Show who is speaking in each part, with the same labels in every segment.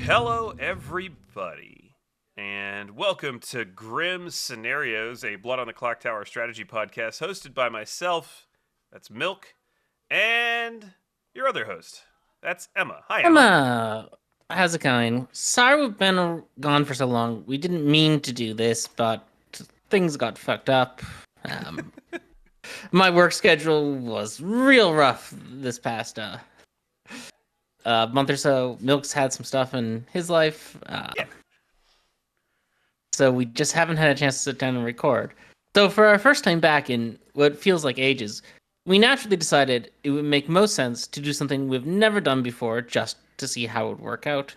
Speaker 1: Hello, everybody, and welcome to Grim Scenarios, a Blood on the Clocktower strategy podcast hosted by myself, that's Milk, and your other host, that's Emma. Hi, Emma.
Speaker 2: Emma, how's it going? Sorry we've been gone for so long. We didn't mean to do this, but things got fucked up. Um, my work schedule was real rough this past month or so. Milk's had some stuff in his life,
Speaker 1: Yeah.
Speaker 2: so we just haven't had a chance to sit down and record. So for our first time back in what feels like ages, we naturally decided it would make most sense to do something we've never done before just to see how it would work out,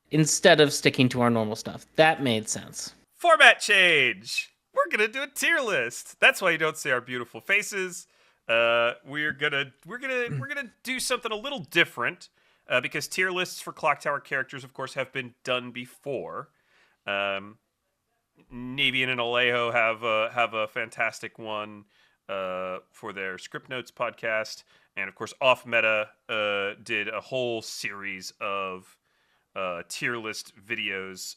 Speaker 2: instead of sticking to our normal stuff. That made sense.
Speaker 1: Format change! We're gonna do a tier list. That's why you don't see our beautiful faces. We're gonna do something a little different because tier lists for Clocktower characters, of course, have been done before. Um, Navian and Alejo have a fantastic one for their Script Notes podcast, and of course, Off Meta did a whole series of tier list videos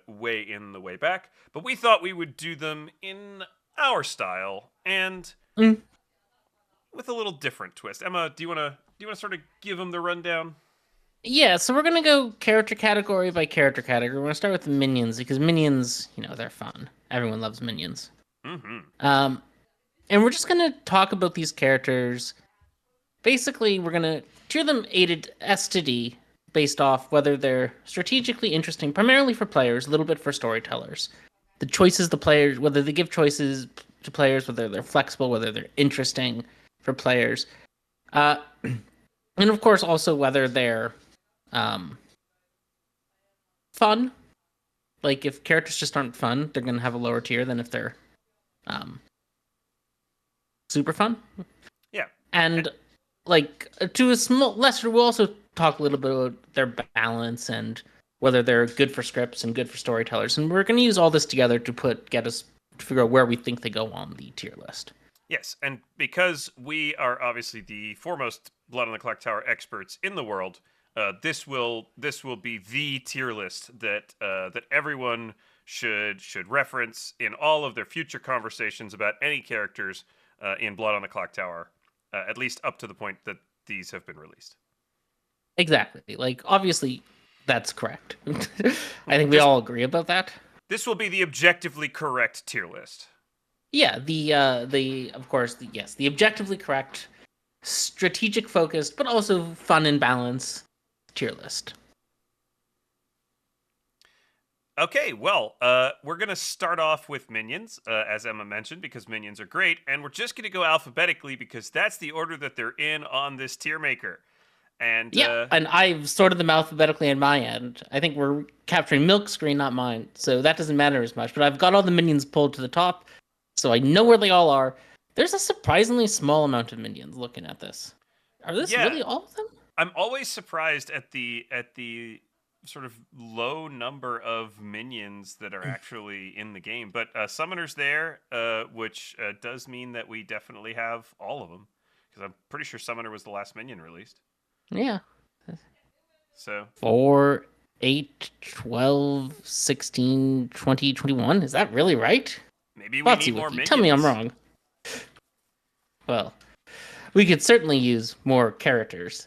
Speaker 1: way in the way back. But we thought we would do them in our style and with a little different twist. Emma, do you wanna sort of give them the rundown?
Speaker 2: Yeah, so we're gonna go character category by character category. We're gonna start with the minions because minions, they're fun. Everyone loves minions.
Speaker 1: Mm-hmm.
Speaker 2: And we're just gonna talk about these characters. Basically, we're gonna tier them A to S to D based off whether they're strategically interesting, primarily for players, a little bit for storytellers. The choices the players, whether they give choices to players, whether they're flexible, whether they're interesting for players, and of course also whether they're fun. Like if characters just aren't fun, they're gonna have a lower tier than if they're super fun.
Speaker 1: Yeah.
Speaker 2: And like to a small lesser, we'll also talk a little bit about their balance and whether they're good for scripts and good for storytellers. And we're gonna use all this together to get us to figure out where we think they go on the tier list.
Speaker 1: Yes, and because we are obviously the foremost Blood on the Clocktower experts in the world, this will be the tier list that that everyone should reference in all of their future conversations about any characters in Blood on the Clocktower, at least up to the point that these have been released.
Speaker 2: Exactly. Like obviously, that's correct. I think we all agree about that.
Speaker 1: This will be the objectively correct tier list.
Speaker 2: Yeah, the of course, yes, the objectively correct, strategic focused, but also fun and balance tier list.
Speaker 1: Okay, well, we're going to start off with minions, as Emma mentioned, because minions are great, and we're just going to go alphabetically because that's the order that they're in on this tier maker. And
Speaker 2: yeah, and I've sorted them alphabetically on my end. I think we're capturing Milk's screen, not mine, so that doesn't matter as much. But I've got all the minions pulled to the top, so I know where they all are. There's a surprisingly small amount of minions looking at this. Are this really all of them?
Speaker 1: I'm always surprised at the sort of low number of minions that are actually in the game. But Summoner's there, which does mean that we definitely have all of them. Because I'm pretty sure Summoner was the last minion released.
Speaker 2: Yeah.
Speaker 1: So
Speaker 2: 4, 8, 12, 16, 20, 21. Is that really right?
Speaker 1: Maybe we need more minions.
Speaker 2: Tell me I'm wrong. Well, we could certainly use more characters.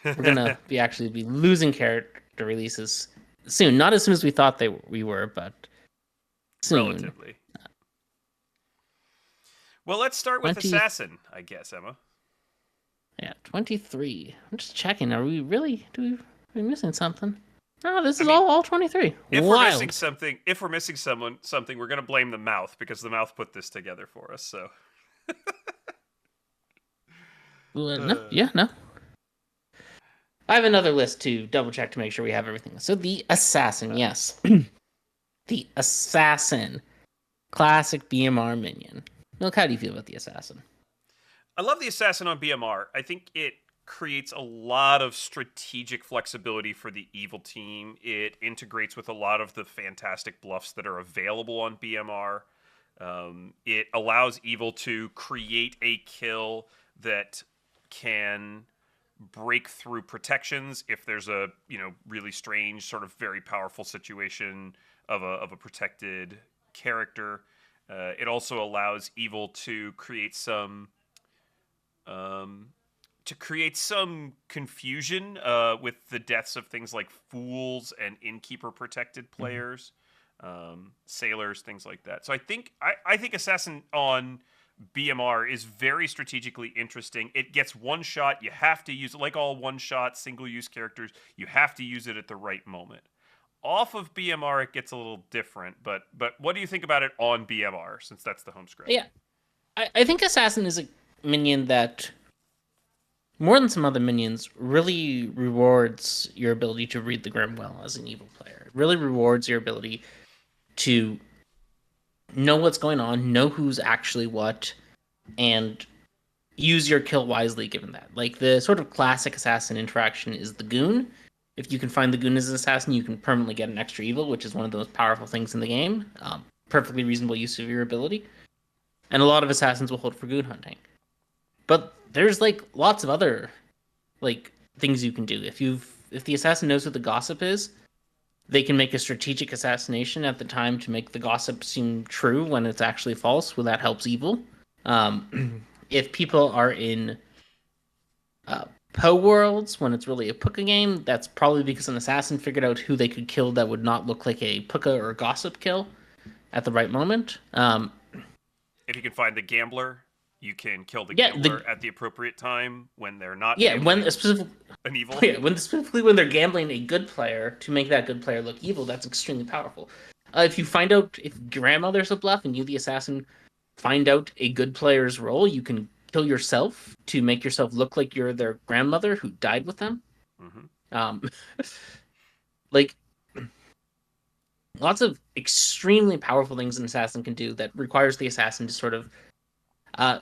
Speaker 2: We're gonna be losing character releases soon. Not as soon as we thought we were, but soon.
Speaker 1: Relatively. Well, let's start with Assassin, I guess, Emma.
Speaker 2: Yeah, 23. I'm just checking. Are we missing something? No, this is all 23.
Speaker 1: If
Speaker 2: Wild.
Speaker 1: we're missing something, we're gonna blame the mouth because the mouth put this together for us. So.
Speaker 2: No. I have another list to double check to make sure we have everything. So the Assassin, yes. The Assassin. Classic BMR minion. Milk, how do you feel about the Assassin?
Speaker 1: I love the Assassin on BMR. I think it creates a lot of strategic flexibility for the evil team. It integrates with a lot of the fantastic bluffs that are available on BMR. It allows evil to create a kill that can break through protections if there's a really strange sort of very powerful situation of a protected character. It also allows evil um, to create some confusion with the deaths of things like fools and innkeeper protected players, sailors, things like that. So I think assassin on BMR is very strategically interesting. It gets one shot. You have to use it like all one shot single use characters. You have to use it at the right moment. Off of BMR, it gets a little different. But what do you think about it on BMR? Since that's the home screen.
Speaker 2: Yeah, I think assassin is a minion that, more than some other minions, really rewards your ability to read the Grim well as an evil player. It really rewards your ability to know what's going on, know who's actually what, and use your kill wisely given that. Like, the sort of classic assassin interaction is the goon. If you can find the goon as an assassin, you can permanently get an extra evil, which is one of the most powerful things in the game. Perfectly reasonable use of your ability. And a lot of assassins will hold for goon hunting. But there's like lots of other like things you can do. If the assassin knows what the gossip is, they can make a strategic assassination at the time to make the gossip seem true when it's actually false. Well, that helps evil. If people are in Poe worlds when it's really a Puka game, that's probably because an assassin figured out who they could kill that would not look like a Puka or gossip kill at the right moment.
Speaker 1: If you can find the gambler, you can kill the
Speaker 2: Yeah,
Speaker 1: gambler at the appropriate time when they're not
Speaker 2: yeah,
Speaker 1: gambling
Speaker 2: when specifically,
Speaker 1: an evil.
Speaker 2: yeah, specifically when they're gambling a good player to make that good player look evil, that's extremely powerful. If you find out if grandmother's a bluff and you, the assassin, find out a good player's role, you can kill yourself to make yourself look like you're their grandmother who died with them.
Speaker 1: Mm-hmm.
Speaker 2: Like, lots of extremely powerful things an assassin can do that requires the assassin to sort of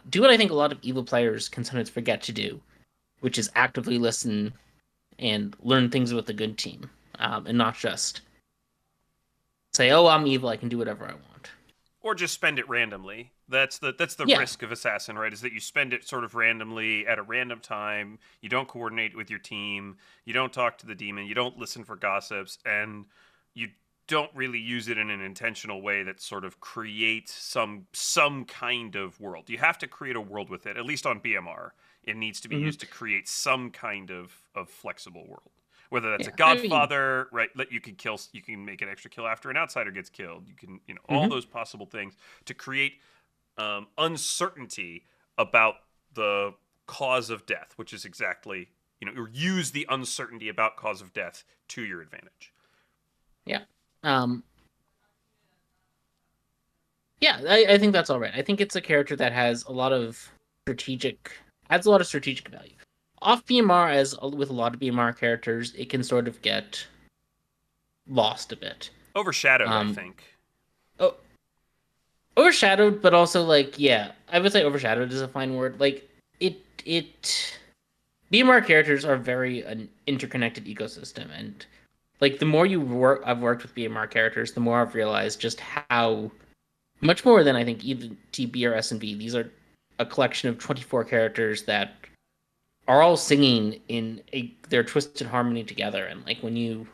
Speaker 2: do what I think a lot of evil players can sometimes forget to do, which is actively listen and learn things with a good team, and not just say, "Oh, I'm evil. I can do whatever I want."
Speaker 1: Or just spend it randomly. That's the
Speaker 2: Yeah.
Speaker 1: risk of assassin, right? Is that you spend it sort of randomly at a random time. You don't coordinate with your team. You don't talk to the demon. You don't listen for gossips, and you don't really use it in an intentional way that sort of creates some kind of world. You have to create a world with it. At least on BMR, it needs to be used to create some kind of flexible world. Whether that's
Speaker 2: Yeah,
Speaker 1: a Godfather, right? You can make an extra kill after an outsider gets killed. You can, all those possible things to create uncertainty about the cause of death, which is exactly, or use the uncertainty about cause of death to your advantage.
Speaker 2: Yeah. Yeah, I think that's all right. I think it's a character that has a lot of adds a lot of strategic value. Off BMR, as with a lot of BMR characters, it can sort of get lost a bit.
Speaker 1: Overshadowed, I think.
Speaker 2: Oh, overshadowed, but also like, yeah, I would say overshadowed is a fine word. Like, it BMR characters are very an interconnected ecosystem, and like the more I've worked with BMR characters, the more I've realized just how much more than I think even TB or S&V. These are a collection of 24 characters that are all singing in their twisted harmony together, and like when you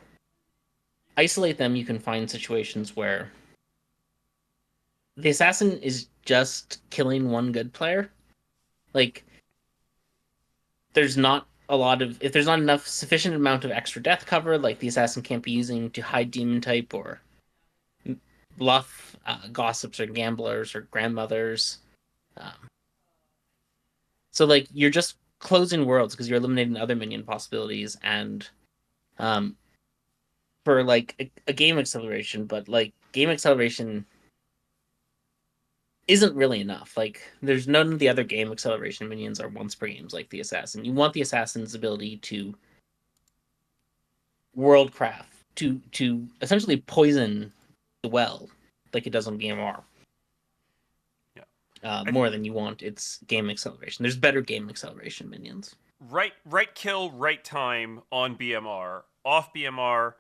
Speaker 2: isolate them, you can find situations where the assassin is just killing one good player. Like, there's not if there's not enough sufficient amount of extra death cover, like the assassin can't be using to hide demon type or bluff gossips or gamblers or grandmothers. So like you're just closing worlds because you're eliminating other minion possibilities, and for like a game acceleration, but like game acceleration isn't really enough. Like, there's none of the other game acceleration minions are once per games like the assassin. You want the assassin's ability to worldcraft, to essentially poison the well, like it does on BMR.
Speaker 1: Yeah.
Speaker 2: More than you want its game acceleration. There's better game acceleration minions.
Speaker 1: Right kill, right time on BMR. Off BMR,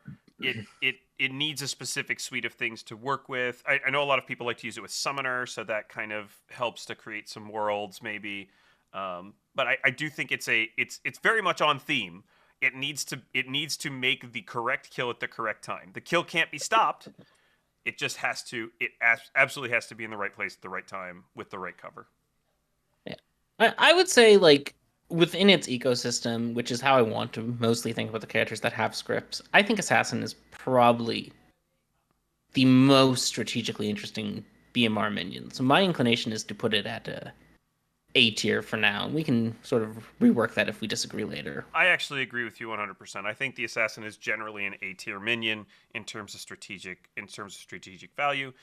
Speaker 1: it needs a specific suite of things to work with. I know a lot of people like to use it with Summoner, so that kind of helps to create some worlds, maybe. But I do think it's very much on theme. It needs to make the correct kill at the correct time. The kill can't be stopped. It just has to. Absolutely has to be in the right place at the right time with the right cover.
Speaker 2: Yeah. I would say, like, within its ecosystem, which is how I want to mostly think about the characters that have scripts, I think Assassin is probably the most strategically interesting BMR minion. So my inclination is to put it at A tier for now. We can sort of rework that if we disagree later.
Speaker 1: I actually agree with you 100%. I think the assassin is generally an A tier minion in terms of strategic value.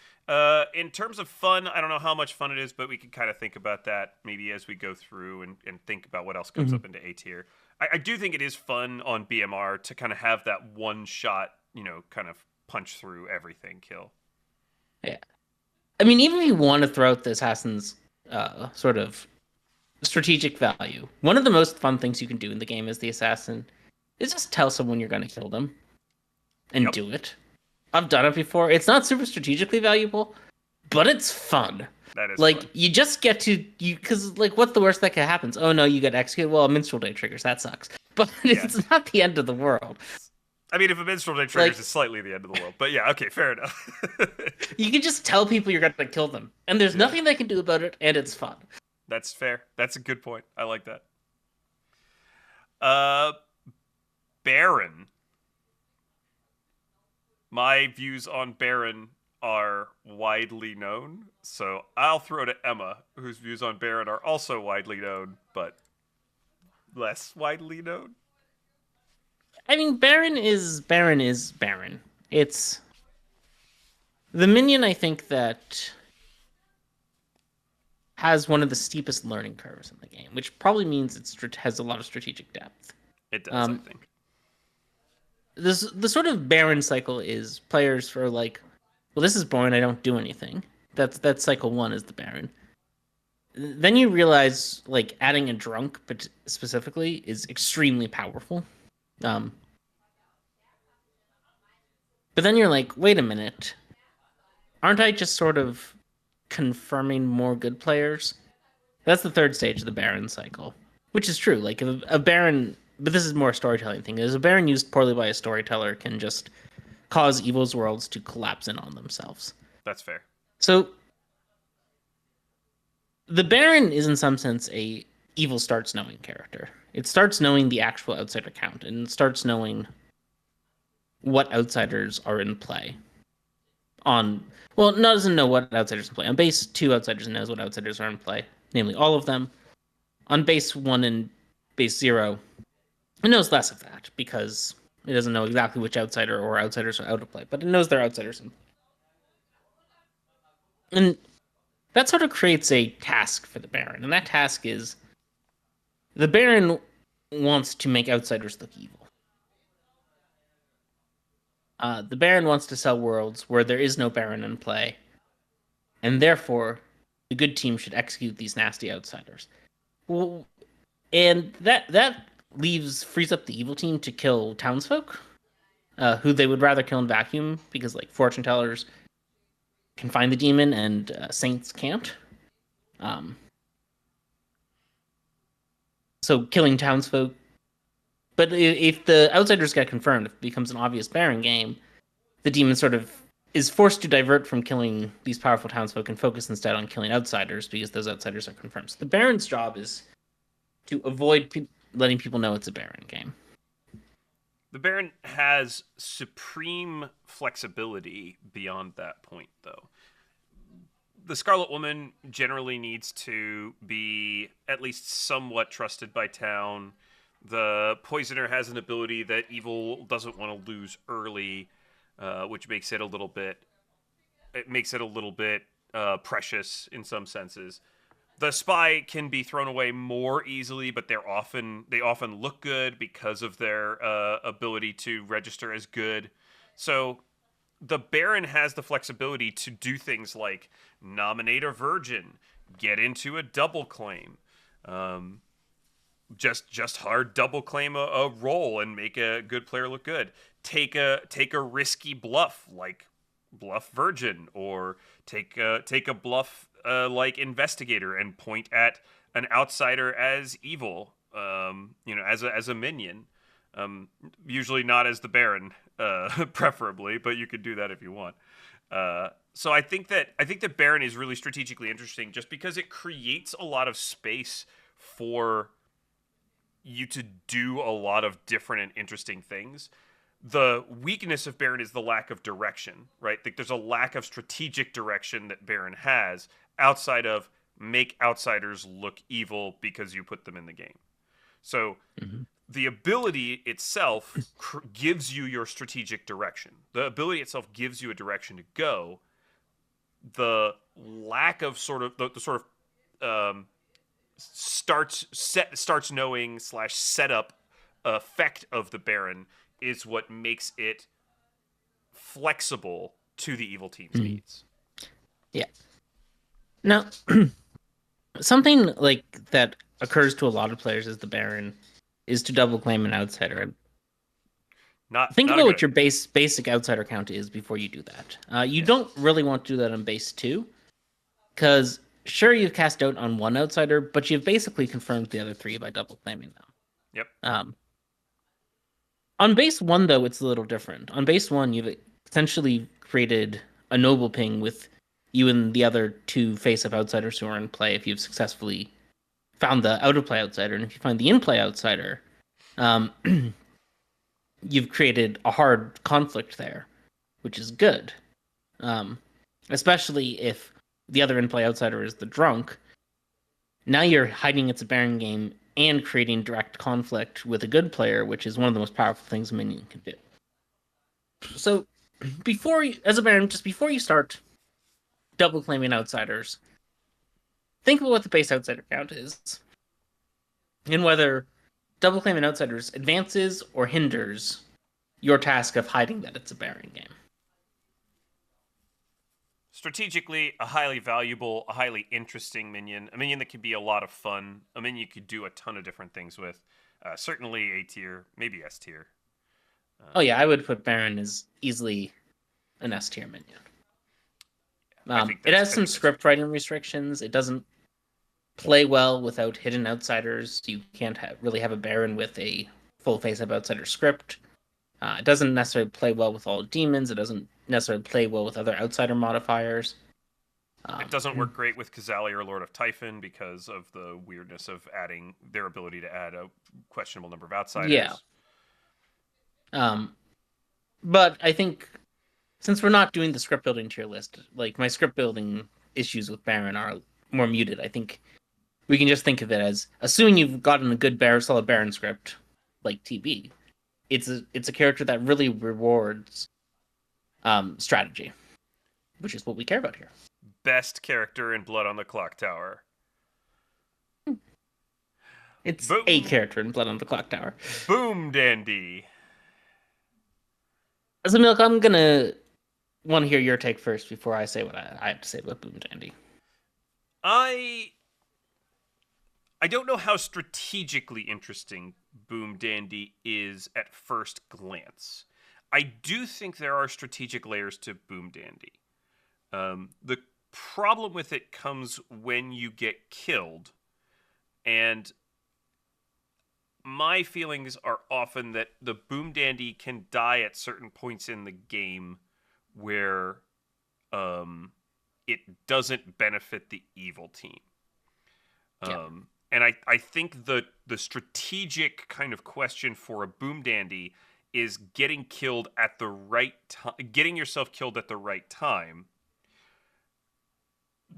Speaker 1: In terms of fun, I don't know how much fun it is, but we can kind of think about that maybe as we go through and think about what else comes up into A tier. I do think it is fun on BMR to kind of have that one shot, kind of punch through everything kill.
Speaker 2: Yeah. I mean, even if you want to throw out the assassin's sort of strategic value, one of the most fun things you can do in the game as the assassin is just tell someone you're going to kill them and
Speaker 1: Yep.
Speaker 2: do it. I've done it before. It's not super strategically valuable, but it's fun.
Speaker 1: That is
Speaker 2: Like,
Speaker 1: fun.
Speaker 2: you just get to, because, like, what's the worst that could happen? Oh no, you get executed. Well, a minstrel day triggers. That sucks. But
Speaker 1: Yeah.
Speaker 2: it's not the end of the world.
Speaker 1: I mean, if a minstrel day triggers,
Speaker 2: Like-
Speaker 1: it's slightly the end of the world. But yeah, okay, fair enough.
Speaker 2: You can just tell people you're going to kill them, and there's
Speaker 1: Yeah.
Speaker 2: nothing they can do about it, and it's fun.
Speaker 1: That's fair. That's a good point. I like that. Uh, Baron. My views on Baron are widely known, so I'll throw to Emma, whose views on Baron are also widely known, but less widely known.
Speaker 2: I mean, Baron is Baron. It's the minion, I think, that has one of the steepest learning curves in the game, which probably means it has a lot of strategic depth.
Speaker 1: It does,
Speaker 2: Um,
Speaker 1: I think.
Speaker 2: The sort of Baron cycle is players are like, well, this is boring. I don't do anything. That's cycle one is the Baron. Then you realize, like, adding a drunk, but specifically, is extremely powerful. Um, but then you're like, wait a minute, aren't I just sort of confirming more good players? That's the third stage of the Baron cycle, which is true. Like, if a Baron, but this is more a storytelling thing. Is a Baron used poorly by a storyteller can just cause evil's worlds to collapse in on themselves.
Speaker 1: That's fair.
Speaker 2: So the Baron is in some sense a evil starts knowing character. It starts knowing the actual outsider count and starts knowing what outsiders are in play. Doesn't know what outsiders in play. On base 2, outsiders knows what outsiders are in play, namely all of them. On base 1 and base 0, it knows less of that because it doesn't know exactly which outsider or outsiders are out of play, but it knows they're outsiders in play. And that sort of creates a task for the Baron, and that task is the Baron wants to make outsiders look evil. The Baron wants to sell worlds where there is no Baron in play, and therefore the good team should execute these nasty outsiders. Well, and that frees up the evil team to kill townsfolk, who they would rather kill in vacuum because, like, fortune tellers can find the demon and saints can't. So killing townsfolk. But if the outsiders get confirmed, if it becomes an obvious Baron game, the demon sort of is forced to divert from killing these powerful townsfolk and focus instead on killing outsiders because those outsiders are confirmed. So the Baron's job is to avoid letting people know it's a Baron game.
Speaker 1: The Baron has supreme flexibility beyond that point, though. The Scarlet Woman generally needs to be at least somewhat trusted by town. The Poisoner has an ability that evil doesn't want to lose early, which makes it a little bit. It makes it a little bit precious in some senses. The Spy can be thrown away more easily, but they often look good because of their ability to register as good. So the Baron has the flexibility to do things like nominate a virgin, get into a double claim, just hard double claim a role and make a good player look good. Take a risky bluff like bluff virgin, or take a bluff like investigator and point at an outsider as evil, as a minion. Usually not as the Baron, preferably, but you could do that if you want. So I think that Baron is really strategically interesting just because it creates a lot of space for you to do a lot of different and interesting things. The weakness of Baron is the lack of direction, right? Like there's a lack of strategic direction that Baron has outside of make outsiders look evil because you put them in the game. So
Speaker 2: Mhm.
Speaker 1: the ability itself gives you your strategic direction. The ability itself gives you a direction to go. The lack of sort of the sort of starts knowing slash setup effect of the Baron is what makes it flexible to the evil team's
Speaker 2: Mhm.
Speaker 1: needs.
Speaker 2: Yeah. Now, something like that occurs to a lot of players as the Baron is to double claim an outsider. Think
Speaker 1: Not a
Speaker 2: about
Speaker 1: good
Speaker 2: what your
Speaker 1: idea.
Speaker 2: basic outsider count is before you do that. You
Speaker 1: Yeah.
Speaker 2: don't really want to do that on base two, because sure you've cast out on one outsider, but you've basically confirmed the other three by double claiming them.
Speaker 1: Yep.
Speaker 2: On base one, though, it's a little different. On base one, you've essentially created a noble ping with you and the other two face-up outsiders who are in play if you've successfully found the out-of-play outsider. And if you find the in-play outsider, um, you've created a hard conflict there, which is good. Um, Especially if the other in-play outsider is the drunk. Now you're hiding it's a Baron game and creating direct conflict with a good player, which is one of the most powerful things a minion can do. So, as a Baron, just before you start double claiming outsiders, think about what the base outsider count is, and whether double claiming outsiders advances or hinders your task of hiding that it's a Baron game.
Speaker 1: Strategically, a highly valuable, a highly interesting minion. A minion that could be a lot of fun. A minion you could do a ton of different things with. Certainly A tier, maybe S tier.
Speaker 2: Oh yeah, I would put Baron as easily an S tier minion. It has
Speaker 1: I
Speaker 2: some
Speaker 1: think that's
Speaker 2: script writing restrictions. It doesn't play well without hidden outsiders. You can't really have a Baron with a full face-up outsider script. It doesn't necessarily play well with all demons. It doesn't necessarily play well with other outsider modifiers.
Speaker 1: It doesn't work great with Kazali or Lord of Typhon because of the weirdness of adding their ability to add a questionable number of outsiders.
Speaker 2: Yeah. But I think since we're not doing the script building tier list, like my script building issues with Baron are more muted. I think we can just think of it as assuming you've gotten a good solid Baron script, like TB. It's a character that really rewards strategy, which is what we care about here.
Speaker 1: Best character in Blood on the Clocktower.
Speaker 2: It's
Speaker 1: Boom.
Speaker 2: a character in Blood on the Clocktower.
Speaker 1: Boomdandy.
Speaker 2: So, Milk, I'm gonna want to hear your take first before I say what I have to say about Boomdandy.
Speaker 1: I don't know how strategically interesting Boomdandy is at first glance. I do think there are strategic layers to Boomdandy. The problem with it comes when you get killed, and my feelings are often that the Boomdandy can die at certain points in the game where it doesn't benefit the evil team.
Speaker 2: Yeah.
Speaker 1: And I think the strategic kind of question for a Boomdandy is getting killed at the right time, getting yourself killed at the right time.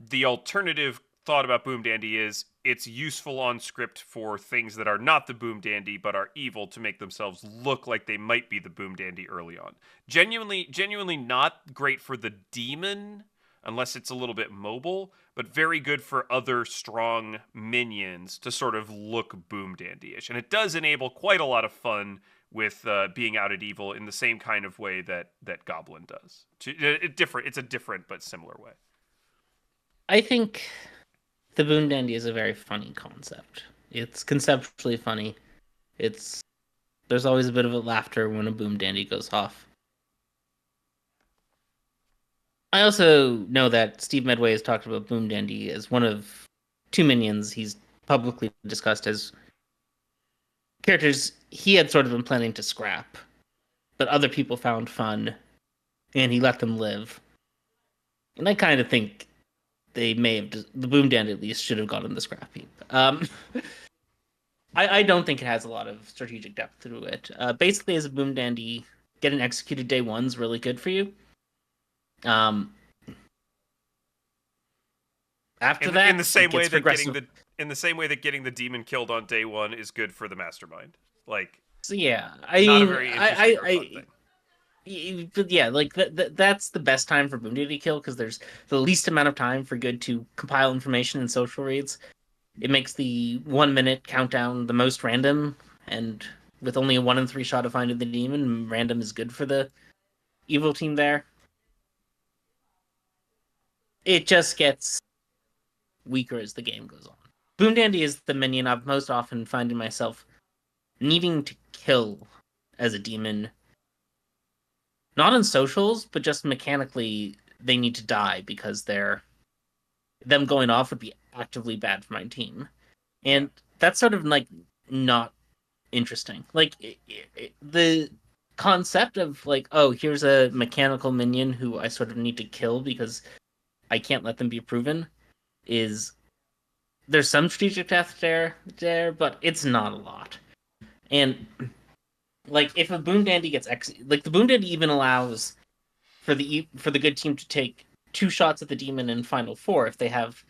Speaker 1: The alternative thought about Boomdandy is it's useful on script for things that are not the Boomdandy but are evil to make themselves look like they might be the Boomdandy early on. Genuinely not great for the demon unless it's a little bit mobile, but very good for other strong minions to sort of look Boomdandy-ish. And it does enable quite a lot of fun with being out at evil in the same kind of way that Goblin does. It's a different but similar way.
Speaker 2: I think the Boomdandy is a very funny concept. It's conceptually funny. There's always a bit of a laughter when a Boomdandy goes off. I also know that Steve Medway has talked about Boomdandy as one of two minions he's publicly discussed as characters he had sort of been planning to scrap, but other people found fun, and he let them live. And I kind of think they may have the Boomdandy at least should have gone in the scrap heap. I don't think it has a lot of strategic depth to it. Basically, as a Boomdandy, getting executed day one's really good for you. Um, After that,
Speaker 1: in the same
Speaker 2: it
Speaker 1: way
Speaker 2: gets
Speaker 1: that
Speaker 2: progressive.
Speaker 1: in the same way that getting the demon killed on day one is good for the mastermind. Like,
Speaker 2: So yeah, I
Speaker 1: not a
Speaker 2: mean,
Speaker 1: very interesting or fun thing.
Speaker 2: but yeah, like that's the best time for Boomdandy to kill because there's the least amount of time for good to compile information in social reads. It makes the 1 minute countdown the most random, and with only a 1 in 3 shot of finding the demon, random is good for the evil team there. It just gets weaker as the game goes on. Boomdandy is the minion I've most often finding myself needing to kill as a demon. Not in socials, but just mechanically they need to die because them going off would be actively bad for my team. And that's sort of like not interesting. Like the concept of like, oh, here's a mechanical minion who I sort of need to kill because I can't let them be proven is there's some strategic depth there, but it's not a lot. And like if a Boomdandy gets like the Boomdandy even allows for the good team to take 2 shots at the demon in final four if they have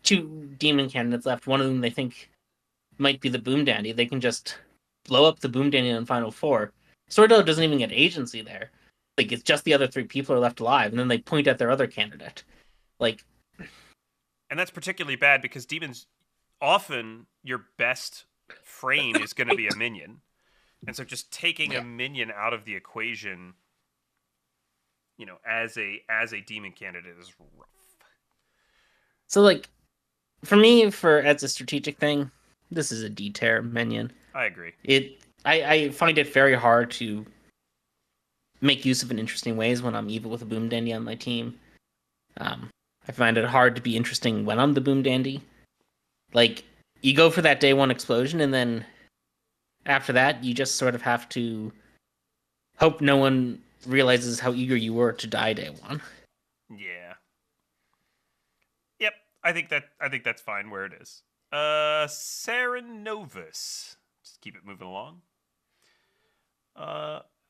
Speaker 2: 2 demon candidates left. One of them they think might be the Boomdandy. They can just blow up the Boomdandy in final four. Sordo doesn't even get agency there. Like it's just the other 3 people are left alive, and then they point at their other candidate. Like,
Speaker 1: and that's particularly bad because demons often your best frame is going to be a minion, and so just taking a minion out of the equation, as a demon candidate is rough.
Speaker 2: So like, for me, as a strategic thing, this is a D-tier minion.
Speaker 1: I agree.
Speaker 2: I find it very hard to make use of in interesting ways when I'm evil with a Boomdandy on my team. I find it hard to be interesting when I'm the Boomdandy. Like, you go for that day one explosion, and then after that, you just sort of have to hope no one realizes how eager you were to die day one.
Speaker 1: Yeah. Yep. I think that's fine where it is. Cerenovus. Just keep it moving along.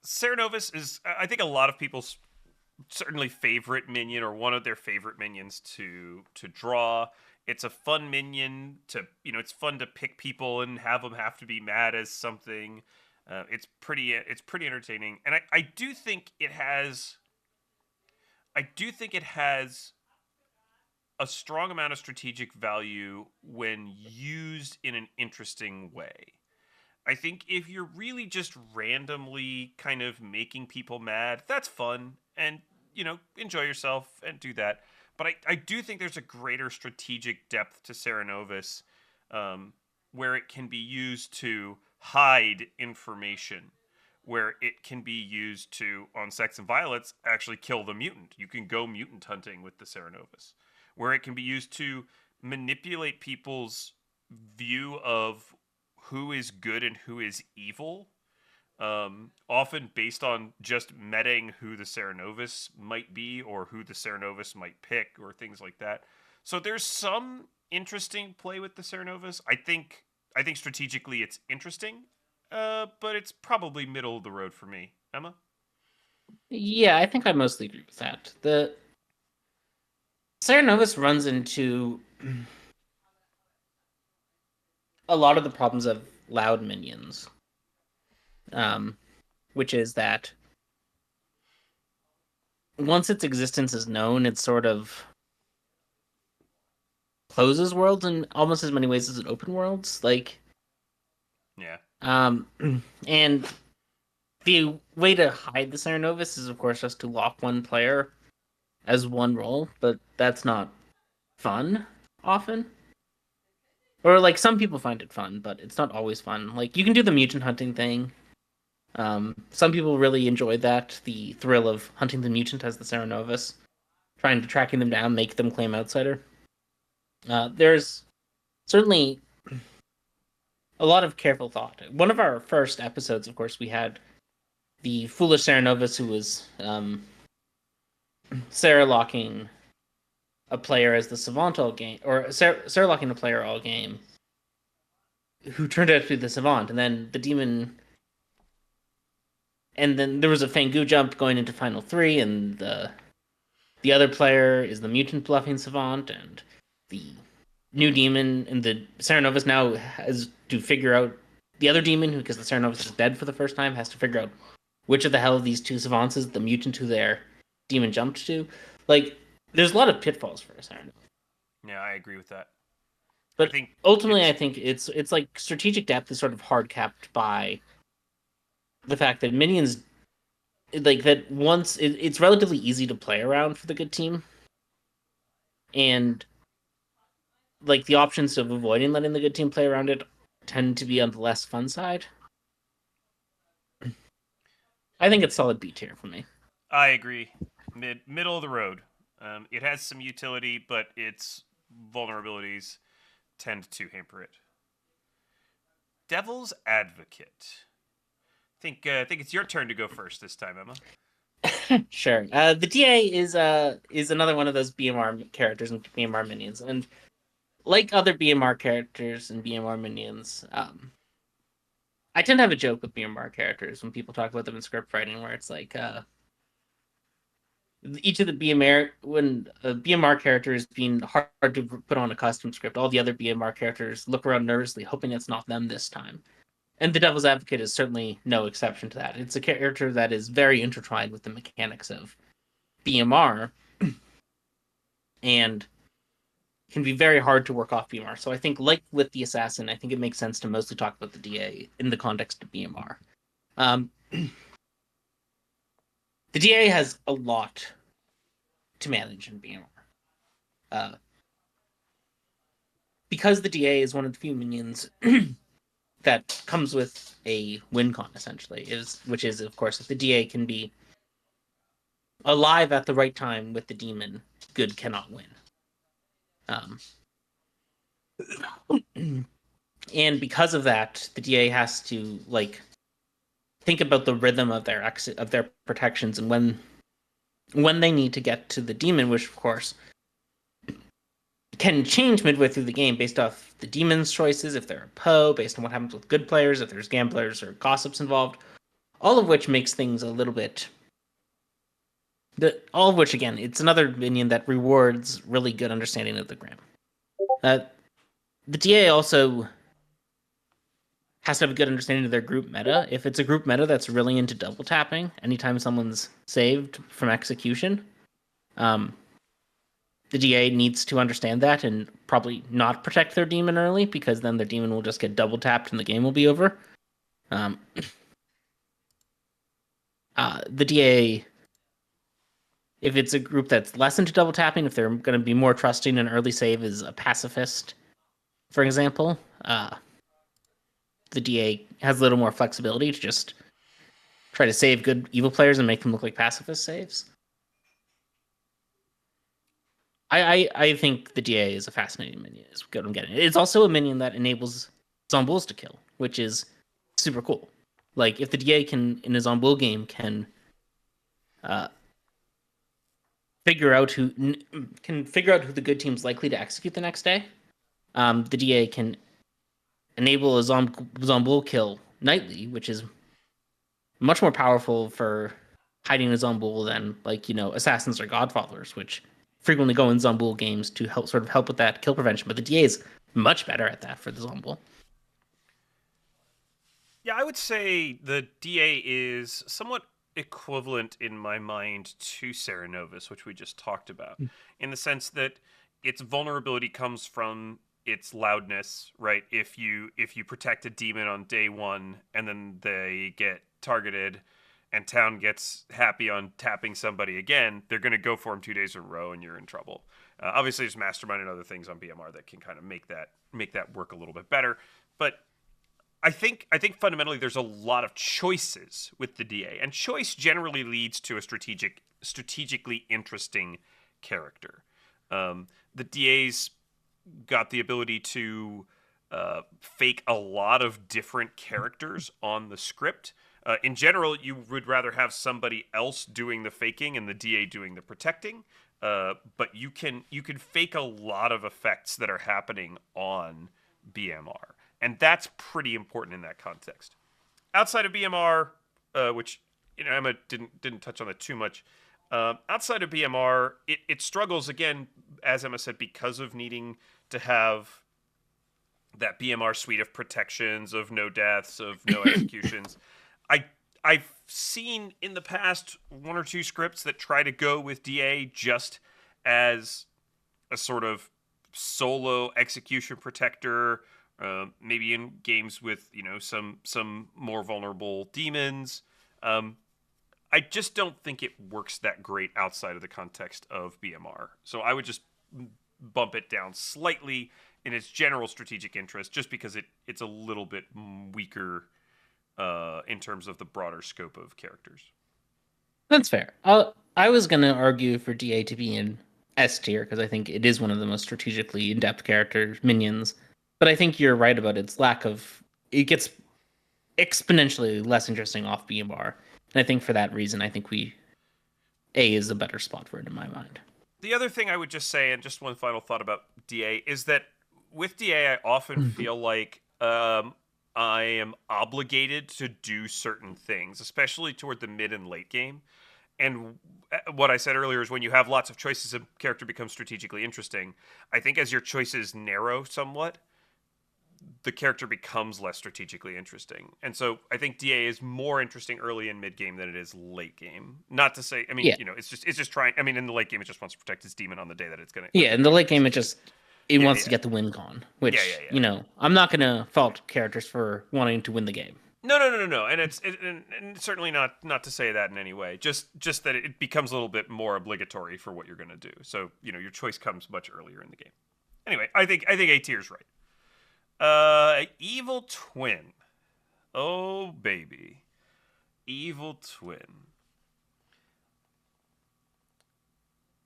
Speaker 1: Cerenovus is, I think, a lot of people's certainly favorite minion, or one of their favorite minions to draw. It's a fun minion to, it's fun to pick people and have them have to be mad as something. It's pretty entertaining, and I do think it has a strong amount of strategic value when used in an interesting way. I think if you're really just randomly kind of making people mad, that's fun, and enjoy yourself and do that. But I do think there's a greater strategic depth to Cerenovus, where it can be used to hide information, where it can be used to, on Sex and Violence, actually kill the mutant. You can go mutant hunting with the Cerenovus, where it can be used to manipulate people's view of who is good and who is evil, often based on just meting who the Cerenovus might be or who the Cerenovus might pick or things like that. So there's some interesting play with the Cerenovus. I think strategically it's interesting, but it's probably middle of the road for me. Emma?
Speaker 2: Yeah, I think I mostly agree with that. The Cerenovus runs into a lot of the problems of loud minions, which is that once its existence is known, it sort of closes worlds in almost as many ways as it open worlds. Like,
Speaker 1: yeah,
Speaker 2: and the way to hide the Cerenovus is, of course, just to lock one player as one role, but that's not fun often. Or like some people find it fun, but it's not always fun. Like you can do the mutant hunting thing. Some people really enjoy that, the thrill of hunting the mutant as the Cerenovus, trying to tracking them down, make them claim outsider. There's certainly a lot of careful thought. One of our first episodes, of course, we had the foolish Cerenovus who was Sarah locking a player as the savant all game, or Sarah locking a player all game, who turned out to be the savant, and then the demon. And then there was a Fangu jump going into Final 3, and the other player is the mutant bluffing savant, and the new demon and the Cerenovus now has to figure out the other demon, because the Cerenovus is dead for the first time, has to figure out which of the hell of these two savants is the mutant who their demon jumped to. Like, there's a lot of pitfalls for a Cerenovus.
Speaker 1: Yeah, I agree with that.
Speaker 2: But ultimately, I think it's like strategic depth is sort of hard capped by the fact that minions, like that once it's relatively easy to play around for the good team, and like the options of avoiding letting the good team play around it tend to be on the less fun side. I think it's solid B tier for me.
Speaker 1: I agree. Middle of the road. It has some utility, but its vulnerabilities tend to hamper it. Devil's Advocate. Think it's your turn to go first this time, Emma.
Speaker 2: Sure. The DA is another one of those BMR characters and BMR minions, and like other BMR characters and BMR minions, I tend to have a joke with BMR characters when people talk about them in script writing, where it's like each of the BMR, when a BMR character is being hard to put on a custom script, all the other BMR characters look around nervously, hoping it's not them this time. And the Devil's Advocate is certainly no exception to that. It's a character that is very intertwined with the mechanics of BMR and can be very hard to work off BMR. So I think, like with the Assassin, I think it makes sense to mostly talk about the DA in the context of BMR. The DA has a lot to manage in BMR. Because the DA is one of the few minions that comes with a win con, essentially, which is, of course, if the DA can be alive at the right time with the demon, good cannot win. And because of that, the DA has to think about the rhythm of their protections and when they need to get to the demon, which of course can change midway through the game based off the demon's choices, if they're a Poe, based on what happens with good players, if there's gamblers or gossips involved, all of which makes things a little bit. All of which, again, it's another minion that rewards really good understanding of the gram. The DA also has to have a good understanding of their group meta. If it's a group meta that's really into double tapping, anytime someone's saved from execution, the DA needs to understand that and probably not protect their demon early, because then their demon will just get double tapped and the game will be over. The DA, if it's a group that's less into double tapping, if they're going to be more trusting an early save is a pacifist, for example, the DA has a little more flexibility to just try to save good evil players and make them look like pacifist saves. I think the DA is a fascinating minion, is what I'm getting. It's also a minion that enables Zombuls to kill, which is super cool. Like, if the DA can, in a Zombul game, can figure out who the good team's likely to execute the next day, the DA can enable a Zombul kill nightly, which is much more powerful for hiding a Zombul than, Assassins or Godfathers, which frequently go in Zombul games to help with that kill prevention. But the DA is much better at that for the Zombul.
Speaker 1: Yeah, I would say the DA is somewhat equivalent in my mind to Cerenovus, which we just talked about, in the sense that its vulnerability comes from its loudness, right? If you protect a demon on day one and then they get targeted and town gets happy on tapping somebody again, they're going to go for him 2 days in a row and you're in trouble. Obviously, there's Mastermind and other things on BMR that can kind of make that work a little bit better. But I think fundamentally there's a lot of choices with the DA, and choice generally leads to a strategically interesting character. The DA's got the ability to fake a lot of different characters on the script. In general, you would rather have somebody else doing the faking and the DA doing the protecting. But you can fake a lot of effects that are happening on BMR, and that's pretty important in that context. Outside of BMR, which Emma didn't touch on that too much. Outside of BMR, it struggles again, as Emma said, because of needing to have that BMR suite of protections, of no deaths, of no executions. I I've seen in the past one or two scripts that try to go with DA just as a sort of solo execution protector, maybe in games with some more vulnerable demons. I just don't think it works that great outside of the context of BMR. So I would just bump it down slightly in its general strategic interest, just because it's a little bit weaker in terms of the broader scope of characters.
Speaker 2: That's fair. I was going to argue for DA to be in S tier because I think it is one of the most strategically in-depth characters, minions. But I think you're right about its lack of. It gets exponentially less interesting off BMR. And I think for that reason, I think A is a better spot for it in my mind.
Speaker 1: The other thing I would just say, and just one final thought about DA, is that with DA, I often feel like I am obligated to do certain things, especially toward the mid and late game. And what I said earlier is when you have lots of choices, a character becomes strategically interesting. I think as your choices narrow somewhat, the character becomes less strategically interesting. And so I think DA is more interesting early and mid game than it is late game. Not to say,
Speaker 2: Yeah.
Speaker 1: It's just trying. I mean, in the late game, it just wants to protect its demon on the day that it's gonna.
Speaker 2: Yeah, in the late game, it
Speaker 1: Yeah,
Speaker 2: wants
Speaker 1: yeah.
Speaker 2: to get the win con, which
Speaker 1: Yeah.
Speaker 2: I'm not gonna fault characters for wanting to win the game.
Speaker 1: No. And and certainly not to say that in any way. Just that it becomes a little bit more obligatory for what you're gonna do. So your choice comes much earlier in the game. Anyway, I think A tier's right. Evil Twin. Oh baby, Evil Twin.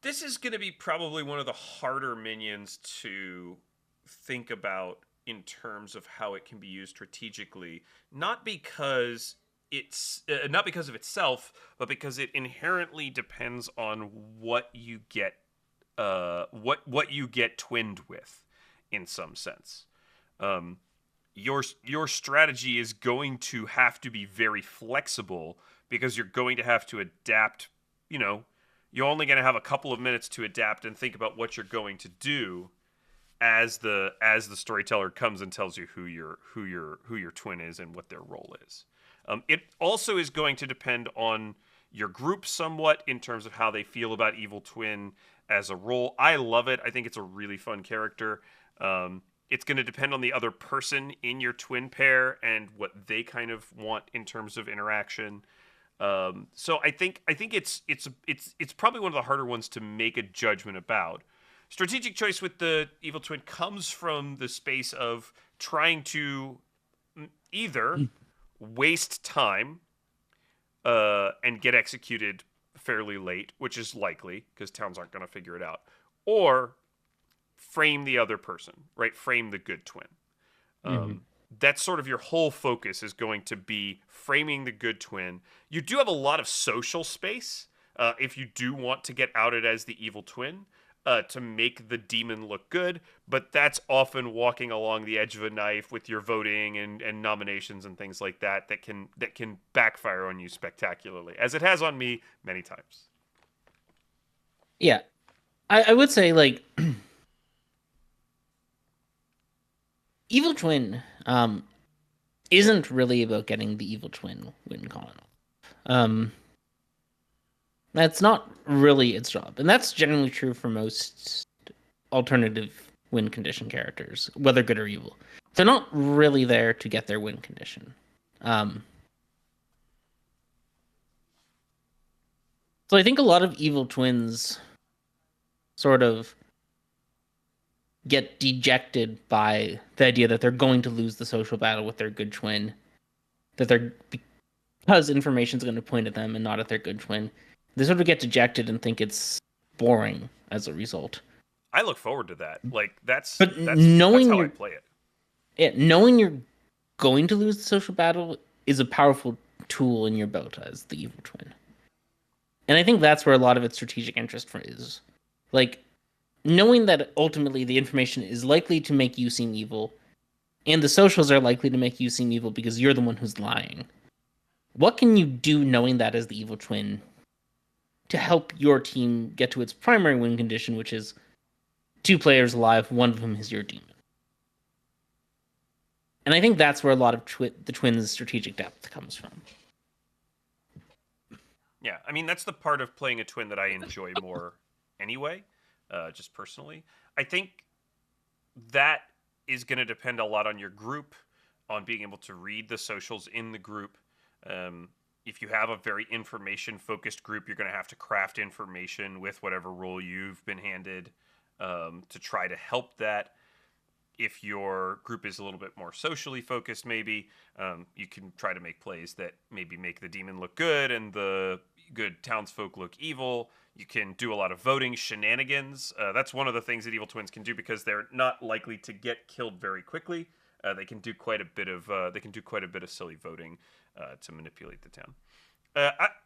Speaker 1: This is going to be probably one of the harder minions to think about in terms of how it can be used strategically, not because it's not because of itself, but because it inherently depends on what you get what you get twinned with in some sense. Your strategy is going to have to be very flexible because you're going to have to adapt. You're only going to have a couple of minutes to adapt and think about what you're going to do as the storyteller comes and tells you who your twin is and what their role is. It also is going to depend on your group somewhat in terms of how they feel about Evil Twin as a role. I love it. I think it's a really fun character. It's going to depend on the other person in your twin pair and what they kind of want in terms of interaction. So I think it's probably one of the harder ones to make a judgment about. Strategic choice with the Evil Twin comes from the space of trying to either waste time and get executed fairly late, which is likely because towns aren't going to figure it out, or frame the other person, right? Frame the good twin. That's sort of your whole focus is going to be framing the good twin. You do have a lot of social space if you do want to get outed as the evil twin to make the demon look good, but that's often walking along the edge of a knife with your voting and nominations and things like that can backfire on you spectacularly, as it has on me many times.
Speaker 2: Yeah, I would say like Evil Twin isn't really about getting the Evil Twin win con. That's not really its job, and that's generally true for most alternative win condition characters, whether good or evil. They're not really there to get their win condition. So I think a lot of Evil Twins sort of get dejected by the idea that they're going to lose the social battle with their good twin, because information's going to point at them and not at their good twin. They sort of get dejected and think it's boring as a result.
Speaker 1: I look forward to that. Like
Speaker 2: But
Speaker 1: that's how I play it.
Speaker 2: knowing you're going to lose the social battle is a powerful tool in your belt as the evil twin. And I think that's where a lot of its strategic interest is. Like, knowing that ultimately the information is likely to make you seem evil, and the socials are likely to make you seem evil because you're the one who's lying. What can you do knowing that as the evil twin to help your team get to its primary win condition, which is 2 players alive, one of whom is your demon? And I think that's where a lot of the twins' strategic depth comes from.
Speaker 1: Yeah, I mean that's the part of playing a twin that I enjoy more anyway, just personally. I think that is going to depend a lot on your group, on being able to read the socials in the group. If you have a very information-focused group, you're going to have to craft information with whatever role you've been handed to try to help that. If your group is a little bit more socially focused, maybe you can try to make plays that maybe make the demon look good and the good townsfolk look evil. You can do a lot of voting shenanigans. That's one of the things that evil twins can do because they're not likely to get killed very quickly. They can do quite a bit of silly voting to manipulate the town.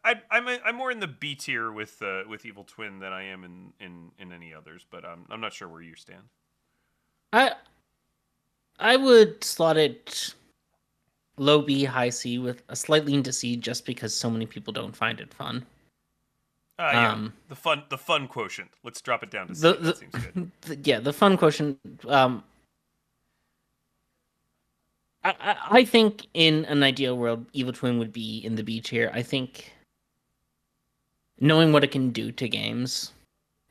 Speaker 1: I'm more in the B tier with evil twin than I am in any others, but I'm not sure where you stand.
Speaker 2: I would slot it low B, high C with a slight lean to C just because so many people don't find it fun.
Speaker 1: Yeah, the fun quotient. Let's drop it down to C. That seems good.
Speaker 2: The fun quotient. I think in an ideal world, Evil Twin would be in the B tier. I think knowing what it can do to games,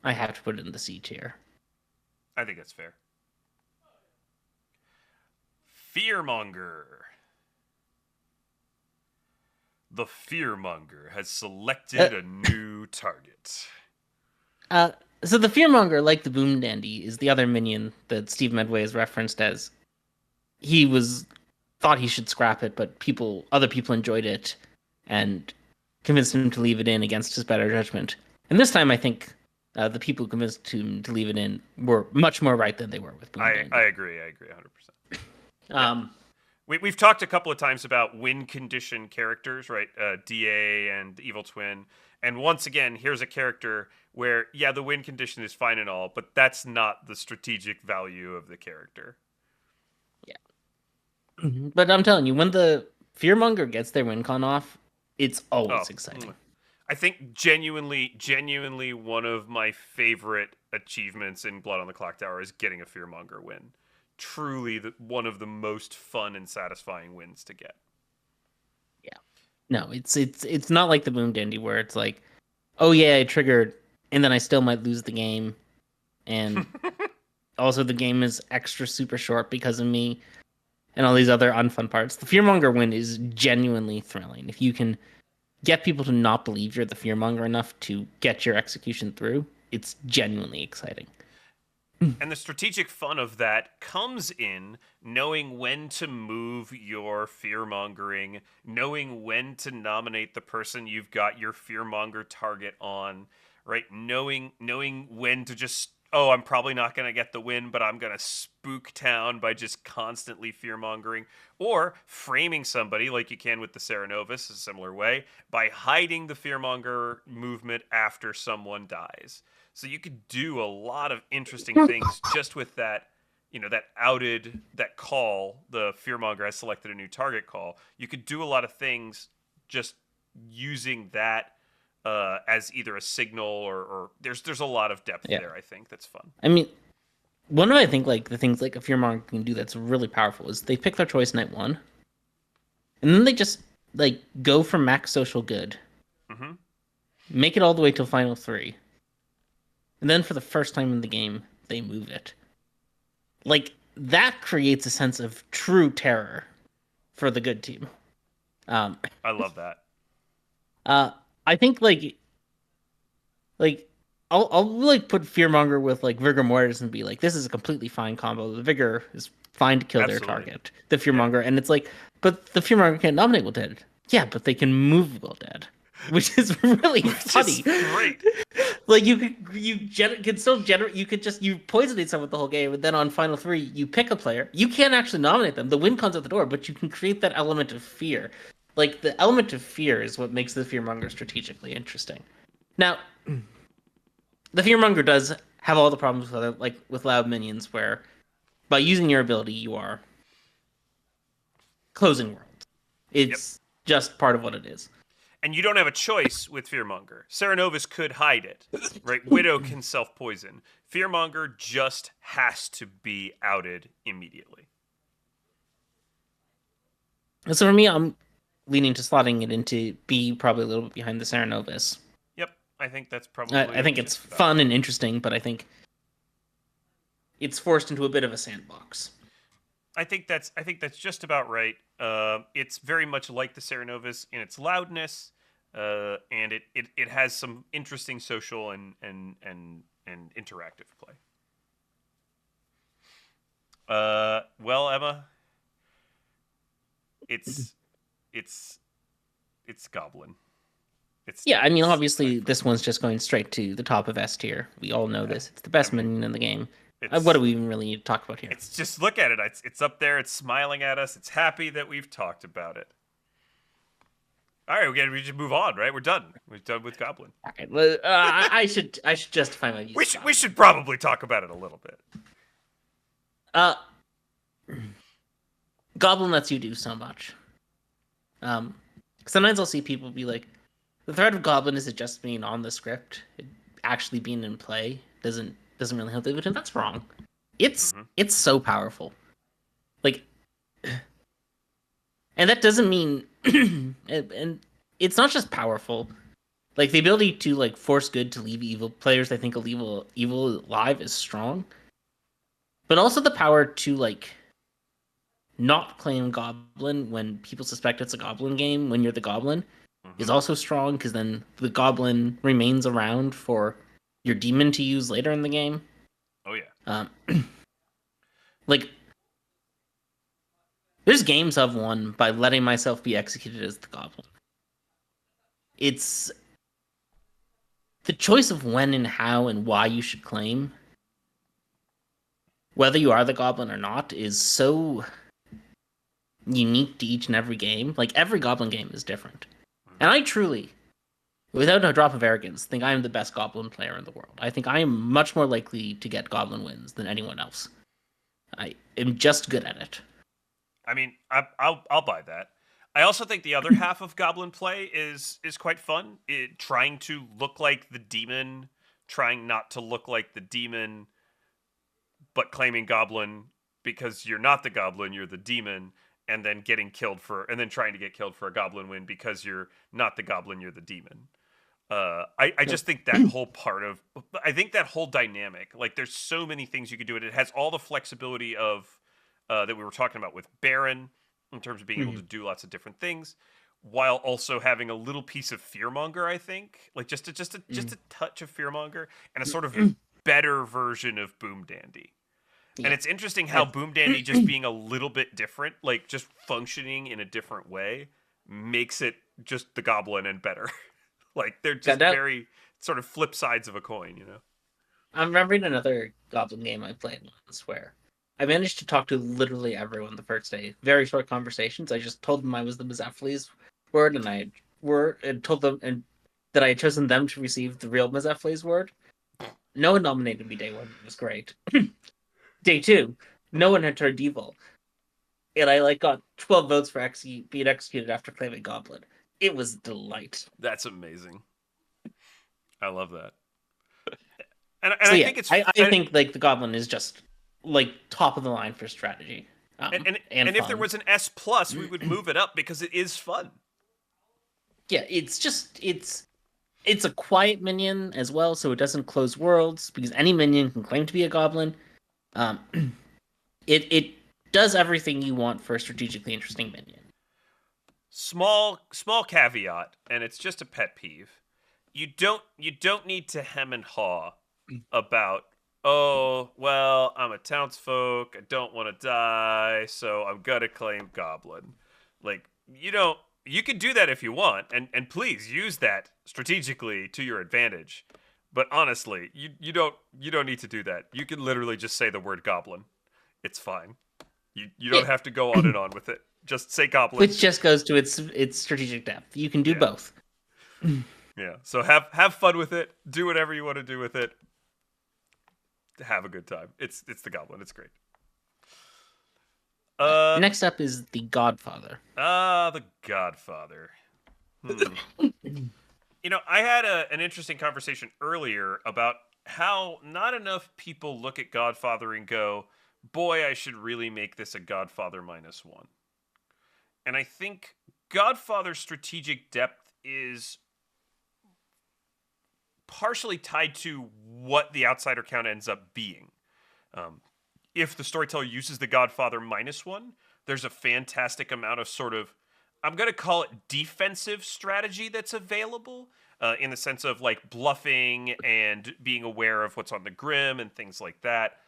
Speaker 2: I have to put it in the C tier.
Speaker 1: I think that's fair. Fearmonger. The Fearmonger has selected a new target.
Speaker 2: So the Fearmonger, like the Boomdandy, is the other minion that Steve Medway has referenced as he thought he should scrap it, but other people enjoyed it and convinced him to leave it in against his better judgment. And this time, I think the people who convinced him to leave it in were much more right than they were with Boomdandy.
Speaker 1: I agree 100%. Yeah. We've talked a couple of times about win condition characters, right? DA and Evil Twin. And once again, here's a character where, yeah, the win condition is fine and all, but that's not the strategic value of the character.
Speaker 2: Yeah. But I'm telling you, when the Fearmonger gets their win con off, it's always exciting.
Speaker 1: I think genuinely one of my favorite achievements in Blood on the Clocktower is getting a Fearmonger win. Truly one of the most fun and satisfying wins to get.
Speaker 2: Yeah. No, it's not like the Boomdandy where it's like, oh yeah, I triggered, and then I still might lose the game. And also the game is extra super short because of me and all these other unfun parts. The Fearmonger win is genuinely thrilling. If you can get people to not believe you're the Fearmonger enough to get your execution through, it's genuinely exciting.
Speaker 1: And the strategic fun of that comes in knowing when to move your fearmongering, knowing when to nominate the person you've got your fearmonger target on, right? Knowing when to just, oh, I'm probably not going to get the win, but I'm going to spook town by just constantly fearmongering, or framing somebody like you can with the Cerenovus, a similar way, by hiding the fearmonger movement after someone dies. So you could do a lot of interesting things just with that, that call, the Fearmonger has selected a new target call. You could do a lot of things just using that as either a signal or there's a lot of depth there, I think, that's fun.
Speaker 2: I mean, one of the things like a Fearmonger can do that's really powerful is they pick their choice night 1, and then they just go for max social good, make it all the way till final 3. And then for the first time in the game, they move it. That creates a sense of true terror for the good team.
Speaker 1: I love that.
Speaker 2: I think I'll put Fearmonger with Vigor Mortis and be like, this is a completely fine combo. The Vigor is fine to kill their target. The Fearmonger, and it's but the Fearmonger can't nominate Will Dead. Yeah, but they can move Will Dead. which is really
Speaker 1: Which is
Speaker 2: funny.
Speaker 1: great.
Speaker 2: Like can still generate. You could just you poisonate someone the whole game, and then on final three you pick a player. You can't actually nominate them. The win comes at the door, but you can create that element of fear. Like the element of fear is what makes the Fearmonger strategically interesting. Now, the Fearmonger does have all the problems with other, like with loud minions, where by using your ability you are closing worlds. It's just part of what it is.
Speaker 1: And you don't have a choice with Fearmonger. Cerenovus could hide it, right? Widow can self-poison. Fearmonger just has to be outed immediately.
Speaker 2: So for me, I'm leaning to slotting it into B, probably a little bit behind the Cerenovus.
Speaker 1: Yep, I think that's probably.
Speaker 2: I think it's fun and interesting, but I think it's forced into a bit of a sandbox.
Speaker 1: I think that's just about right. It's very much like the Cerenovus in its loudness, and it has some interesting social and interactive play. Well, Emma, it's Goblin.
Speaker 2: I mean, obviously, this one's just going straight to the top of S tier. We all know this. It's the best minion in the game. What do we even really need to talk about here?
Speaker 1: It's just look at it. It's up there. It's smiling at us. It's happy that we've talked about it. All right, we should move on, right? We're done. We're done with Goblin.
Speaker 2: Okay, well, I should justify my views.
Speaker 1: We should probably talk about it a little bit.
Speaker 2: Goblin lets you do so much. Sometimes I'll see people be like, the threat of Goblin is it just being on the script, it actually being in play doesn't really help it, and that's wrong. It's so powerful, like, and that doesn't mean, and it's not just powerful. Like the ability to like force good to leave evil players, I think evil alive is strong, but also the power to like not claim Goblin when people suspect it's a Goblin game when you're the Goblin is also strong, because then the Goblin remains around for your demon to use later in the game.
Speaker 1: Oh yeah.
Speaker 2: Like there's games I've won by letting myself be executed as the Goblin. It's the choice of when and how and why you should claim, whether you are the Goblin or not, is so unique to each and every game. Like every Goblin game is different. And I truly, without a drop of arrogance, think I am the best Goblin player in the world. I think I am much more likely to get Goblin wins than anyone else. I am just good at it.
Speaker 1: I mean, I'll buy that. I also think the other half of Goblin play is quite fun. Trying to look like the demon, trying not to look like the demon, but claiming Goblin because you're not the Goblin, you're the demon. And then and then trying to get killed for a Goblin win because you're not the Goblin, you're the demon. I just think that whole that whole dynamic, like there's so many things you could do. It has all the flexibility of that we were talking about with Baron in terms of being able to do lots of different things, while also having a little piece of Fearmonger. I think like just a touch of Fearmonger and a sort of better version of Boomdandy. And it's interesting how Boomdandy just being a little bit different, like just functioning in a different way, makes it just the Goblin and better. Like they're just very sort of flip sides of a coin, you know?
Speaker 2: I'm remembering another Goblin game I played once where I managed to talk to literally everyone the first day. Very short conversations. I just told them I was the Mazephlys word, and told them that I had chosen them to receive the real Mazephlys word. No one nominated me day one. It was great. Day two, no one had turned evil, and I got 12 votes for being executed after claiming Goblin. It was a delight.
Speaker 1: That's amazing. I love that. And I think it's. I
Speaker 2: think like the Goblin is just like top of the line for strategy.
Speaker 1: And if there was an S+, we would move it up because it is fun.
Speaker 2: Yeah, it's a quiet minion as well, so it doesn't close worlds because any minion can claim to be a Goblin. It does everything you want for a strategically interesting minion.
Speaker 1: Small caveat, and it's just a pet peeve. You don't need to hem and haw about, oh, well, I'm a townsfolk, I don't want to die, so I'm gonna claim Goblin. Like, you don't You can do that if you want, and please use that strategically to your advantage. But honestly, you don't need to do that. You can literally just say the word goblin. It's fine. You
Speaker 2: Yeah.
Speaker 1: don't have to go on and on with it. Just say goblin.
Speaker 2: Which just goes to its strategic depth. You can do
Speaker 1: Yeah.
Speaker 2: both.
Speaker 1: Yeah. So have fun with it. Do whatever you want to do with it. Have a good time. It's the goblin. It's great.
Speaker 2: Next up is the Godfather.
Speaker 1: The Godfather. You know, I had an interesting conversation earlier about how not enough people look at Godfather and go, boy, I should really make this a Godfather -1. And I think Godfather's strategic depth is partially tied to what the outsider count ends up being. If the storyteller uses the Godfather -1, there's a fantastic amount of sort of, I'm going to call it defensive strategy that's available, in the sense of like bluffing and being aware of what's on the grim and things like that.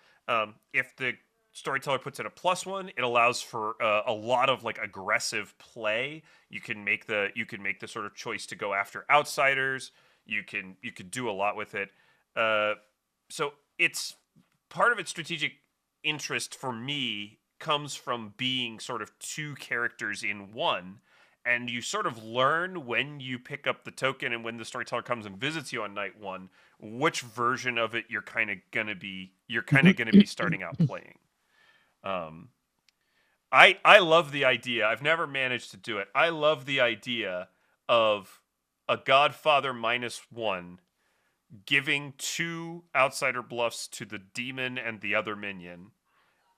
Speaker 1: If the storyteller puts in a +1, it allows for a lot of like aggressive play. You can make the sort of choice to go after outsiders. You can do a lot with it. So it's part of its strategic interest for me comes from being sort of two characters in one, and you sort of learn when you pick up the token and when the storyteller comes and visits you on night one, which version of it you're kind of gonna be starting out playing. I love the idea. I've never managed to do it. I love the idea of a Godfather -1 giving 2 outsider bluffs to the demon and the other minion,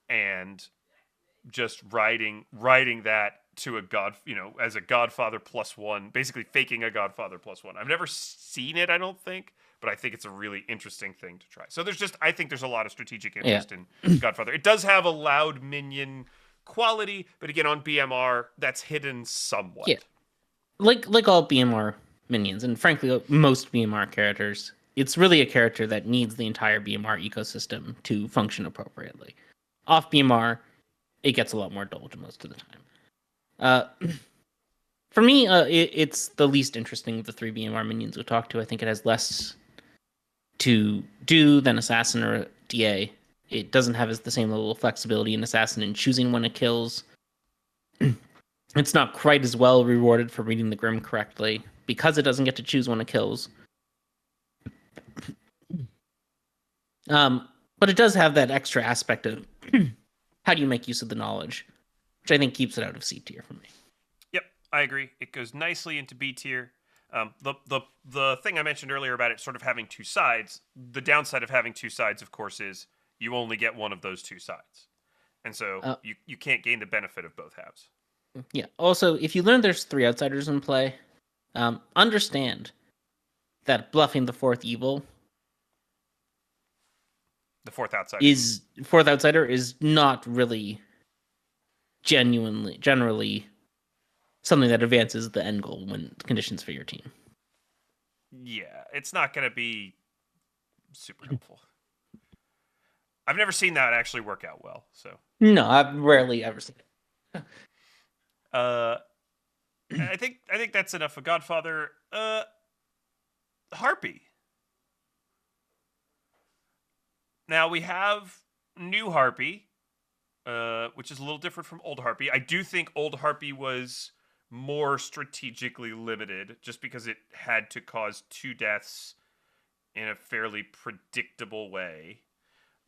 Speaker 1: and just writing that to a as a Godfather +1, basically faking a Godfather +1. I've never seen it, I don't think, but I think it's a really interesting thing to try. So I think there's a lot of strategic interest in Godfather. It does have a loud minion quality, but again, on BMR, that's hidden somewhat.
Speaker 2: Yeah. Like all BMR minions, and frankly, most BMR characters, it's really a character that needs the entire BMR ecosystem to function appropriately. Off BMR, it gets a lot more dulled most of the time. For me, it's the least interesting of the 3 BMR minions we talked to. I think it has less to do than Assassin or DA. It doesn't have the same level of flexibility in Assassin in choosing when it kills. It's not quite as well rewarded for reading the Grim correctly because it doesn't get to choose when it kills. But it does have that extra aspect of how do you make use of the knowledge, which I think keeps it out of C tier for me.
Speaker 1: Yep, I agree. It goes nicely into B tier. The thing I mentioned earlier about it sort of having 2 sides, the downside of having 2 sides, of course, is you only get one of those 2 sides. And so you can't gain the benefit of both halves.
Speaker 2: Yeah. Also, if you learn there's 3 outsiders in play, understand that bluffing the 4th evil,
Speaker 1: the 4th outsider
Speaker 2: is not really generally something that advances the end goal when conditions for your team.
Speaker 1: Yeah, it's not going to be super helpful. I've never seen that actually work out well. So
Speaker 2: no, I've rarely ever seen it.
Speaker 1: I think that's enough for Godfather. Harpy. Now we have new Harpy, which is a little different from old Harpy. I do think old Harpy was more strategically limited just because it had to cause 2 deaths in a fairly predictable way.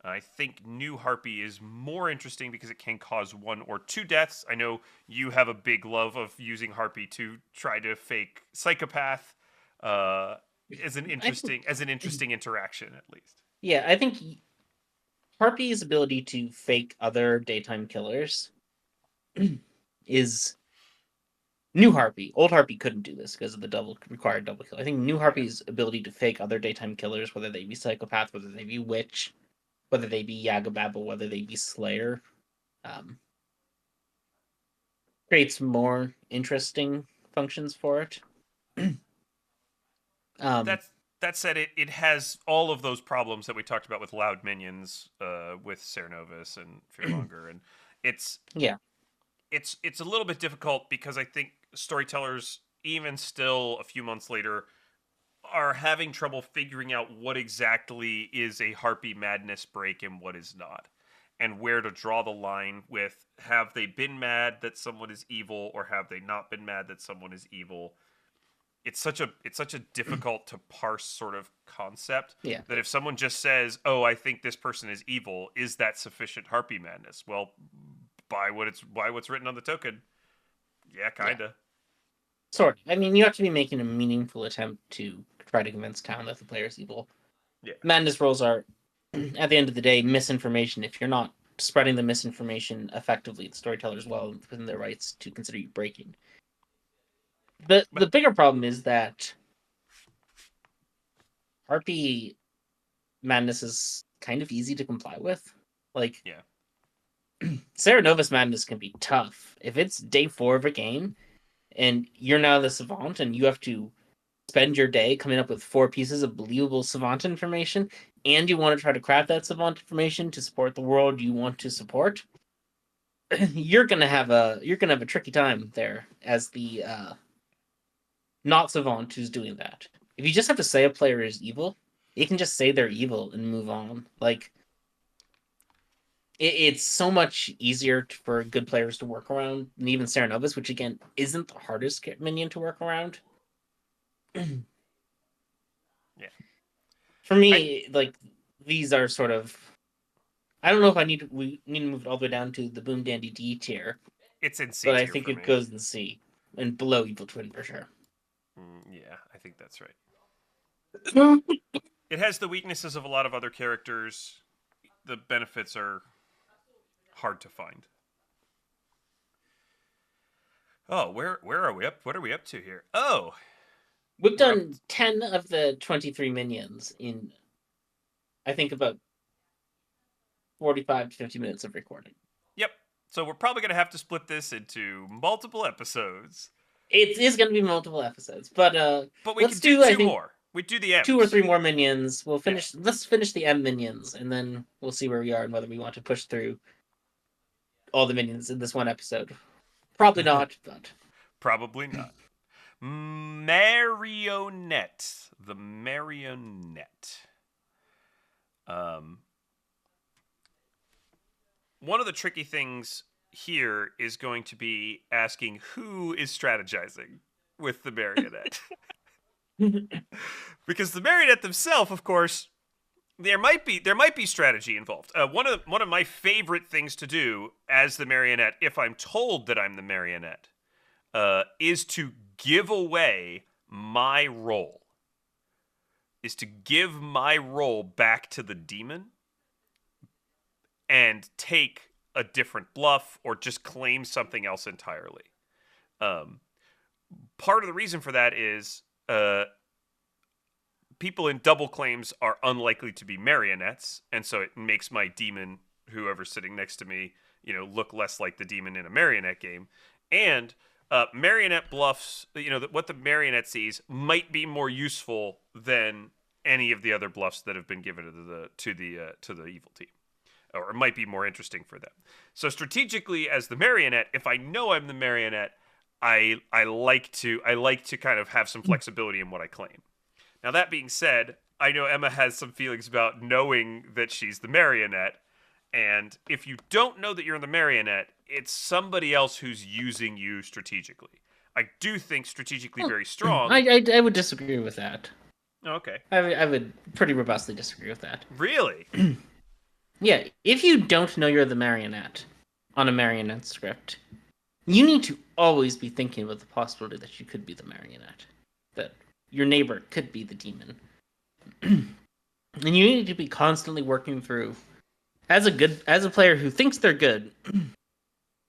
Speaker 1: I think new Harpy is more interesting because it can cause 1 or 2 deaths. I know you have a big love of using Harpy to try to fake psychopath as an interesting interaction, at least.
Speaker 2: Yeah, I think Harpy's ability to fake other daytime killers is new Harpy. Old Harpy couldn't do this because of the required double kill. I think new Harpy's ability to fake other daytime killers, whether they be psychopath, whether they be witch, whether they be Yagababa, whether they be Slayer, creates more interesting functions for it.
Speaker 1: That said, it has all of those problems that we talked about with loud minions, with Cerenovus and Fearmonger, and it's it's a little bit difficult because I think storytellers, even still a few months later, are having trouble figuring out what exactly is a Harpy madness break and what is not, and where to draw the line with have they been mad that someone is evil or have they not been mad that someone is evil. It's such a difficult to parse sort of concept
Speaker 2: Yeah.
Speaker 1: that if someone just says, "Oh, I think this person is evil," is that sufficient Harpy madness? Well, by what's written on the token. Yeah, kinda.
Speaker 2: Sort of. I mean, you have to be making a meaningful attempt to try to convince town that the player is evil.
Speaker 1: Yeah.
Speaker 2: Madness rolls are, at the end of the day, misinformation. If you're not spreading the misinformation effectively, the storyteller's well within their rights to consider you breaking. The bigger problem is that Harpy madness is kind of easy to comply with. Like,
Speaker 1: Yeah.
Speaker 2: Cerenovus madness can be tough. If it's day 4 of a game and you're now the savant and you have to spend your day coming up with 4 pieces of believable savant information, and you want to try to craft that savant information to support the world you want to support, you're gonna have a tricky time there as the not savant who's doing that. If you just have to say a player is evil, you can just say they're evil and move on. Like, it's so much easier for good players to work around than even Cerenovus, which again isn't the hardest minion to work around.
Speaker 1: Yeah.
Speaker 2: For me, like, these are sort of. I don't know if we need to move it all the way down to the Boomdandy D tier,
Speaker 1: It's in C
Speaker 2: but I
Speaker 1: tier
Speaker 2: think
Speaker 1: for
Speaker 2: it
Speaker 1: me.
Speaker 2: goes in C and below Evil Twin for sure.
Speaker 1: Yeah, I think that's right. It has the weaknesses of a lot of other characters. The benefits are hard to find. Oh, where are we up? What are we up to here? Oh,
Speaker 2: We've
Speaker 1: we're up.
Speaker 2: done 10 of the 23 minions in, I think, about 45 to 50 minutes of recording.
Speaker 1: Yep. So we're probably gonna have to split this into multiple episodes.
Speaker 2: It is going to be multiple episodes, but
Speaker 1: we
Speaker 2: let's
Speaker 1: can do
Speaker 2: do, I
Speaker 1: two
Speaker 2: think,
Speaker 1: more. We do the M's.
Speaker 2: 2 or 3 more minions. We'll finish.
Speaker 1: Yeah.
Speaker 2: Let's finish the M minions, and then we'll see where we are and whether we want to push through all the minions in this one episode. Probably not, but
Speaker 1: Probably not. Marionette. The Marionette. One of the tricky things here is going to be asking who is strategizing with the Marionette. Because the Marionette themselves, of course, there might be strategy involved. One of my favorite things to do as the Marionette, if I'm told that I'm the Marionette, is to give away my role. Is to give my role back to the demon and take a different bluff or just claim something else entirely. Part of the reason for that is people in double claims are unlikely to be marionettes, and so it makes my demon, whoever's sitting next to me, look less like the demon in a marionette game. And marionette bluffs, what the marionette sees might be more useful than any of the other bluffs that have been given to the evil team, or it might be more interesting for them. So strategically, as the marionette, if I know I'm the marionette, I like to kind of have some flexibility in what I claim. Now that being said, I know Emma has some feelings about knowing that she's the marionette, and if you don't know that you're the marionette, it's somebody else who's using you strategically. I do think strategically very strong.
Speaker 2: I would disagree with that.
Speaker 1: Oh, okay.
Speaker 2: I would pretty robustly disagree with that.
Speaker 1: Really?
Speaker 2: Yeah, if you don't know you're the marionette on a marionette script, you need to always be thinking about the possibility that you could be the marionette, that your neighbor could be the demon. And you need to be constantly working through, as a player who thinks they're good,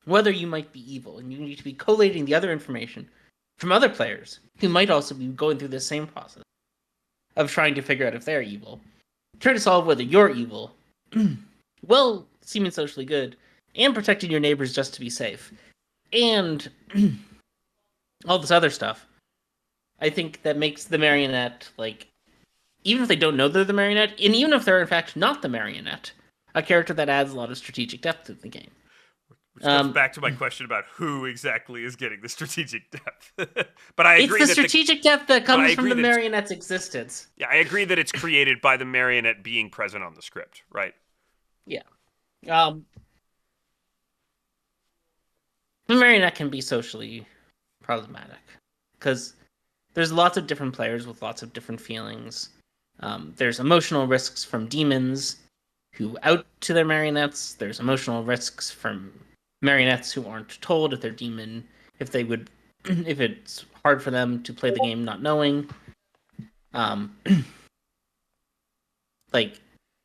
Speaker 2: whether you might be evil, and you need to be collating the other information from other players who might also be going through the same process of trying to figure out if they're evil. Try to solve whether you're evil, well, seeming socially good, and protecting your neighbors just to be safe, and all this other stuff. I think that makes the marionette, like, even if they don't know they're the marionette, and even if they're in fact not the marionette, a character that adds a lot of strategic depth to the game.
Speaker 1: Which comes
Speaker 2: Um,
Speaker 1: back to my question about who exactly is getting the strategic depth. But I
Speaker 2: it's
Speaker 1: agree
Speaker 2: the
Speaker 1: that
Speaker 2: strategic depth that
Speaker 1: but I
Speaker 2: comes from
Speaker 1: agree
Speaker 2: the
Speaker 1: that it's,
Speaker 2: marionette's existence.
Speaker 1: yeah, I agree that it's created by the marionette being present on the script, right?
Speaker 2: Yeah. Um, the marionette can be socially problematic because there's lots of different players with lots of different feelings. There's emotional risks from demons who out to their marionettes. There's emotional risks from marionettes who aren't told if they're demon, if they would, if it's hard for them to play the game not knowing. Um, like,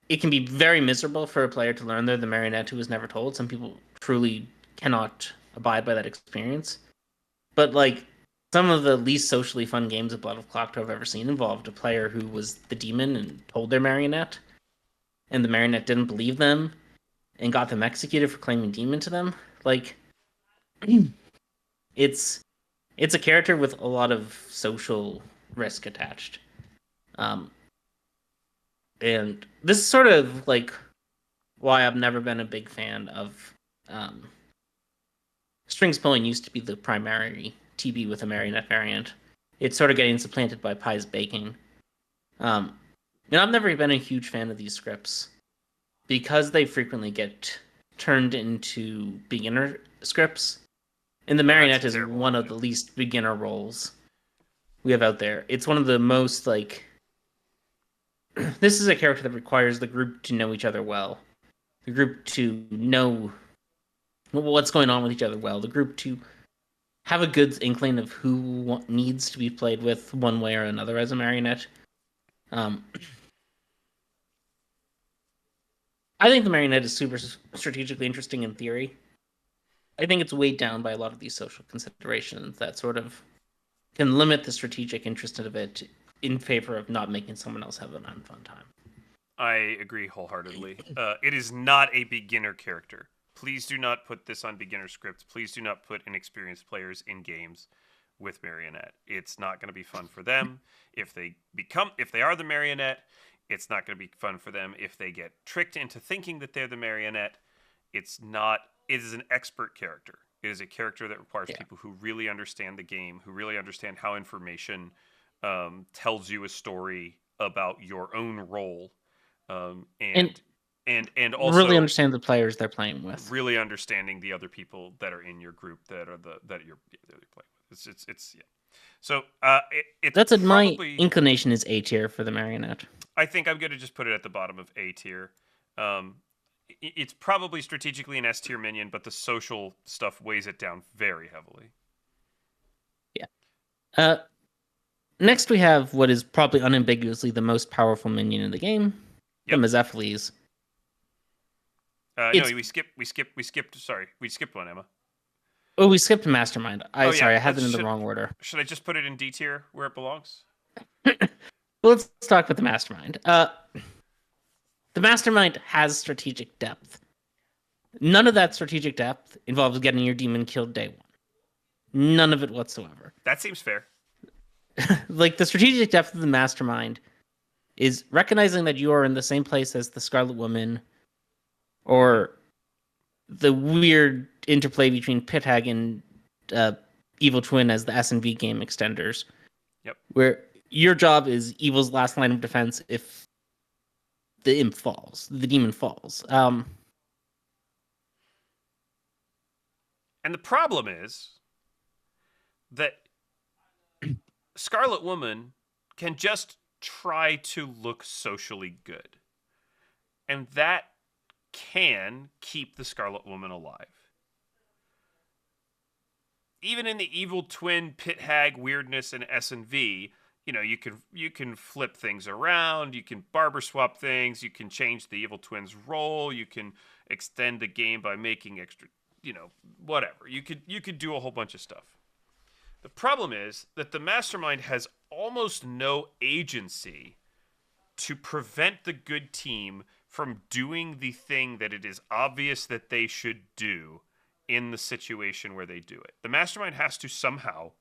Speaker 2: it can be very miserable for a player to learn they're the marionette who was never told. Some people truly cannot abide by that experience. But, like, some of the least socially fun games of Blood of Clocktower I've ever seen involved a player who was the demon and told their marionette, and the marionette didn't believe them and got them executed for claiming demon to them. Like, it's a character with a lot of social risk attached. Um, and this is sort of like why I've never been a big fan of strings pulling used to be the primary TB with a marionette variant. It's sort of getting supplanted by pies baking. And I've never been a huge fan of these scripts because they frequently get turned into beginner scripts. And the marionette is one of the least beginner roles we have out there. It's one of the most like this is a character that requires the group to know each other well. The group to know what's going on with each other well. The group to have a good inkling of who needs to be played with one way or another as a marionette. I think the marionette is super strategically interesting in theory. I think it's weighed down by a lot of these social considerations that sort of can limit the strategic interest of it in favor of not making someone else have an unfun time.
Speaker 1: I agree wholeheartedly. It is not a beginner character. Please do not put this on beginner scripts. Please do not put inexperienced players in games with marionette. It's not going to be fun for them. If they are the marionette, it's not going to be fun for them. If they get tricked into thinking that they're the marionette, it's not. It is an expert character. It is a character that requires people who really understand the game, who really understand how information tells you a story about your own role, and also
Speaker 2: really understand the players they're playing with.
Speaker 1: really understanding the other people that are in your group that you're playing with. It's yeah. So
Speaker 2: that's
Speaker 1: probably,
Speaker 2: my inclination is A tier for the marionette.
Speaker 1: I think I'm going to just put it at the bottom of A tier. It's probably strategically an S tier minion, but the social stuff weighs it down very heavily.
Speaker 2: Yeah. Next we have what is probably unambiguously the most powerful minion in the game, the Mezephiles.
Speaker 1: No, we skipped. Sorry, we skipped one, Emma.
Speaker 2: Oh, we skipped Mastermind. Sorry, I had them in the wrong order.
Speaker 1: Should I just put it in D tier where it belongs?
Speaker 2: Well, let's talk about the Mastermind. The Mastermind has strategic depth. None of that strategic depth involves getting your demon killed day one. None of it whatsoever.
Speaker 1: That seems fair.
Speaker 2: Like, the strategic depth of the Mastermind is recognizing that you are in the same place as the Scarlet Woman, or the weird interplay between Pit Hag and Evil Twin as the S&V game extenders.
Speaker 1: Yep.
Speaker 2: Where your job is Evil's last line of defense if the imp falls, the demon falls.
Speaker 1: And the problem is that Scarlet Woman can just try to look socially good. And that can keep the Scarlet Woman alive. Even in the Evil Twin, Pit Hag weirdness in S&V, you can flip things around, you can barber swap things, you can change the Evil Twin's role, you can extend the game by making extra, whatever. You could do a whole bunch of stuff. The problem is that the Mastermind has almost no agency to prevent the good team from doing the thing that it is obvious that they should do in the situation where they do it. The Mastermind has to somehow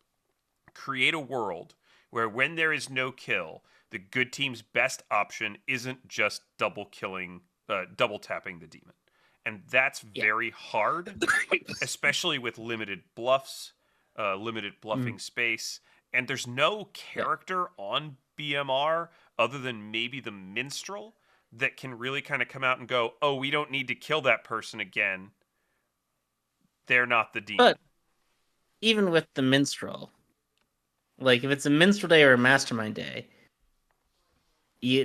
Speaker 1: create a world where when there is no kill, the good team's best option isn't just double tapping the demon. and that's very hard, especially with limited bluffs, limited bluffing space, and there's no character on BMR other than maybe the minstrel that can really kind of come out and go, oh, we don't need to kill that person again. They're not the demon.
Speaker 2: But even with the minstrel, like if it's a minstrel day or a mastermind day,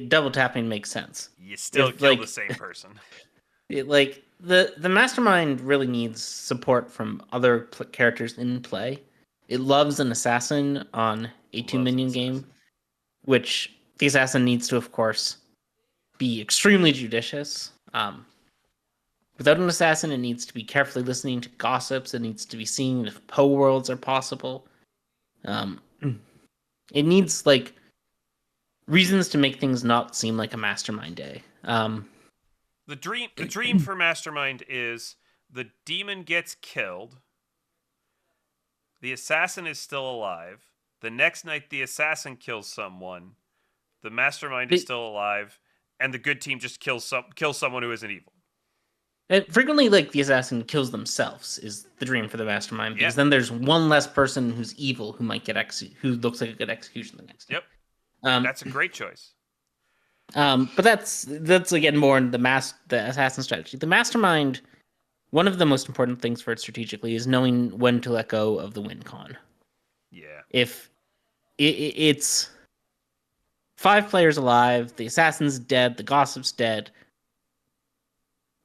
Speaker 2: double tapping makes sense.
Speaker 1: You still
Speaker 2: If,
Speaker 1: kill
Speaker 2: like,
Speaker 1: the same person.
Speaker 2: Like the mastermind really needs support from other characters in play. It loves an assassin on a 2-minion game, which the assassin needs to, of course, be extremely judicious. Without an assassin, it needs to be carefully listening to gossips. It needs to be seeing if Poe worlds are possible. It needs like reasons to make things not seem like a mastermind day.
Speaker 1: The dream for Mastermind is the demon gets killed, the assassin is still alive, the next night the assassin kills someone, the Mastermind is still alive, and the good team just kills someone who isn't evil.
Speaker 2: And frequently, like, the assassin kills themselves is the dream for the Mastermind, because then there's one less person who's evil who might get who looks like a good execution the next day.
Speaker 1: Yep. That's a great choice.
Speaker 2: But that's again more in the assassin strategy. The Mastermind, one of the most important things for it strategically is knowing when to let go of the win con.
Speaker 1: Yeah.
Speaker 2: If it's 5 players alive, the assassin's dead, the gossip's dead,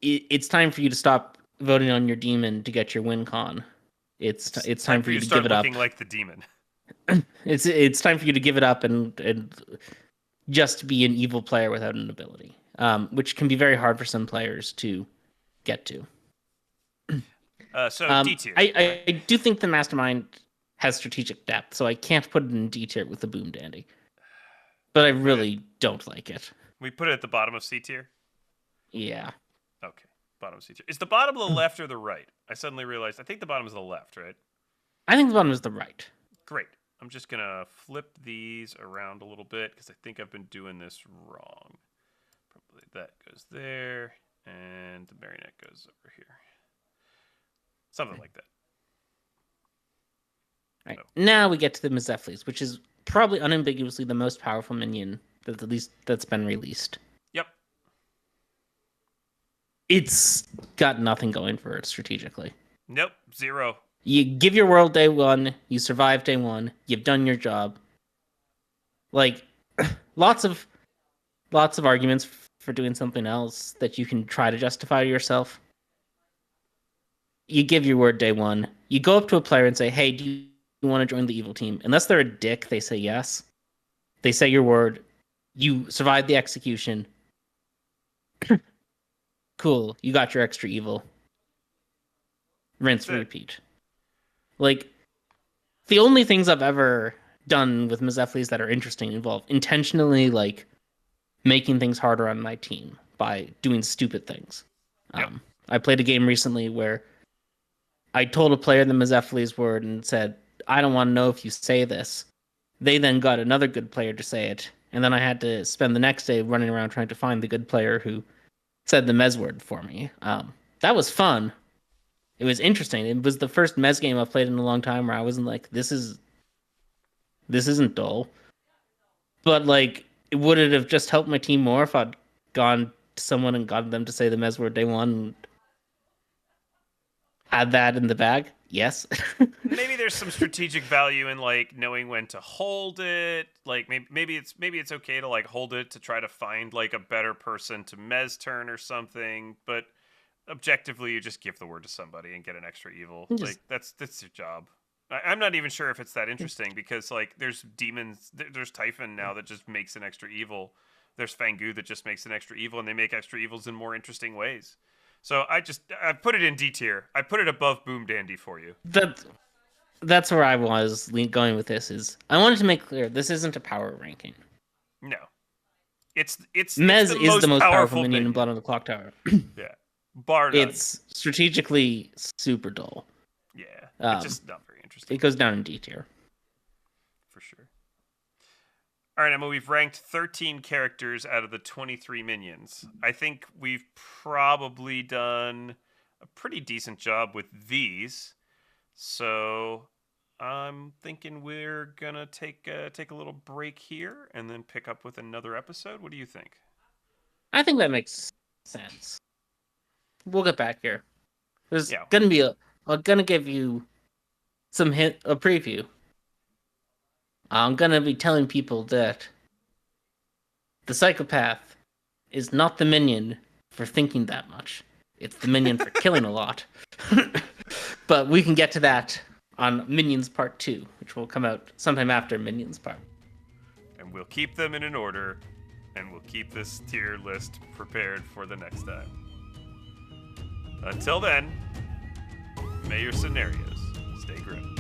Speaker 2: it's time for you to stop voting on your demon to get your win con. It's time for you to give it up.
Speaker 1: Looking like the demon.
Speaker 2: It's time for you to give it up and just be an evil player without an ability, which can be very hard for some players to get to.
Speaker 1: So D tier.
Speaker 2: I do think the Mastermind has strategic depth, so I can't put it in D tier with the Boomdandy. But I really don't like it.
Speaker 1: We put it at the bottom of C tier?
Speaker 2: Yeah.
Speaker 1: Okay, bottom of C tier. Is the bottom of the left or the right? I suddenly realized I think the bottom is the left, right?
Speaker 2: I think the bottom is the right.
Speaker 1: Great. I'm just going to flip these around a little bit because I think I've been doing this wrong. Probably that goes there, and the Marionette goes over here. Something like that.
Speaker 2: Right. Now we get to the Mizefles, which is probably unambiguously the most powerful minion that's been released.
Speaker 1: Yep.
Speaker 2: It's got nothing going for it strategically.
Speaker 1: Nope, 0.
Speaker 2: You give your world day 1, you survive day 1, you've done your job. Like, lots of arguments for doing something else that you can try to justify to yourself. You give your word day 1, you go up to a player and say, hey, do you want to join the evil team? Unless they're a dick, they say yes. They say your word, you survive the execution. Cool, you got your extra evil. Rinse, repeat. Like, the only things I've ever done with Mizefles that are interesting involve intentionally, like, making things harder on my team by doing stupid things.
Speaker 1: Yep.
Speaker 2: I played a game recently where I told a player the Mizefles word and said, I don't want to know if you say this. They then got another good player to say it, and then I had to spend the next day running around trying to find the good player who said the Mez word for me. That was fun. It was interesting. It was the first Mez game I've played in a long time where I wasn't like, this isn't dull. But, like, would it have just helped my team more if I'd gone to someone and gotten them to say the Mez word day 1 and had that in the bag? Yes.
Speaker 1: Maybe there's some strategic value in, like, knowing when to hold it. Like, maybe it's okay to, like, hold it to try to find, like, a better person to Mez turn or something, but objectively, you just give the word to somebody and get an extra evil. Like, that's your job. I'm not even sure if it's that interesting because, like, there's demons, there's Typhon now that just makes an extra evil. There's Fangu that just makes an extra evil, and they make extra evils in more interesting ways. So I put it in D tier. I put it above Boomdandy for you.
Speaker 2: That's where I was going with this. Is I wanted to make clear this isn't a power ranking.
Speaker 1: No, it's
Speaker 2: Mez is the most powerful
Speaker 1: minion
Speaker 2: in Blood on the Clocktower.
Speaker 1: Yeah. Bar none.
Speaker 2: It's strategically super dull.
Speaker 1: Yeah, it's just not very interesting.
Speaker 2: It goes down in D tier.
Speaker 1: For sure. All right, Emma, we've ranked 13 characters out of the 23 minions. I think we've probably done a pretty decent job with these. So I'm thinking we're gonna take a little break here and then pick up with another episode. What do you think?
Speaker 2: I think that makes sense. We'll get back here. There's
Speaker 1: Yeah.
Speaker 2: gonna be I'm gonna give you a preview. I'm gonna be telling people that the psychopath is not the minion for thinking that much. It's the minion for killing a lot. But we can get to that on Minions Part 2, which will come out sometime after Minions Part.
Speaker 1: And we'll keep them in an order, and we'll keep this tier list prepared for the next time. Until then, may your scenarios stay grim.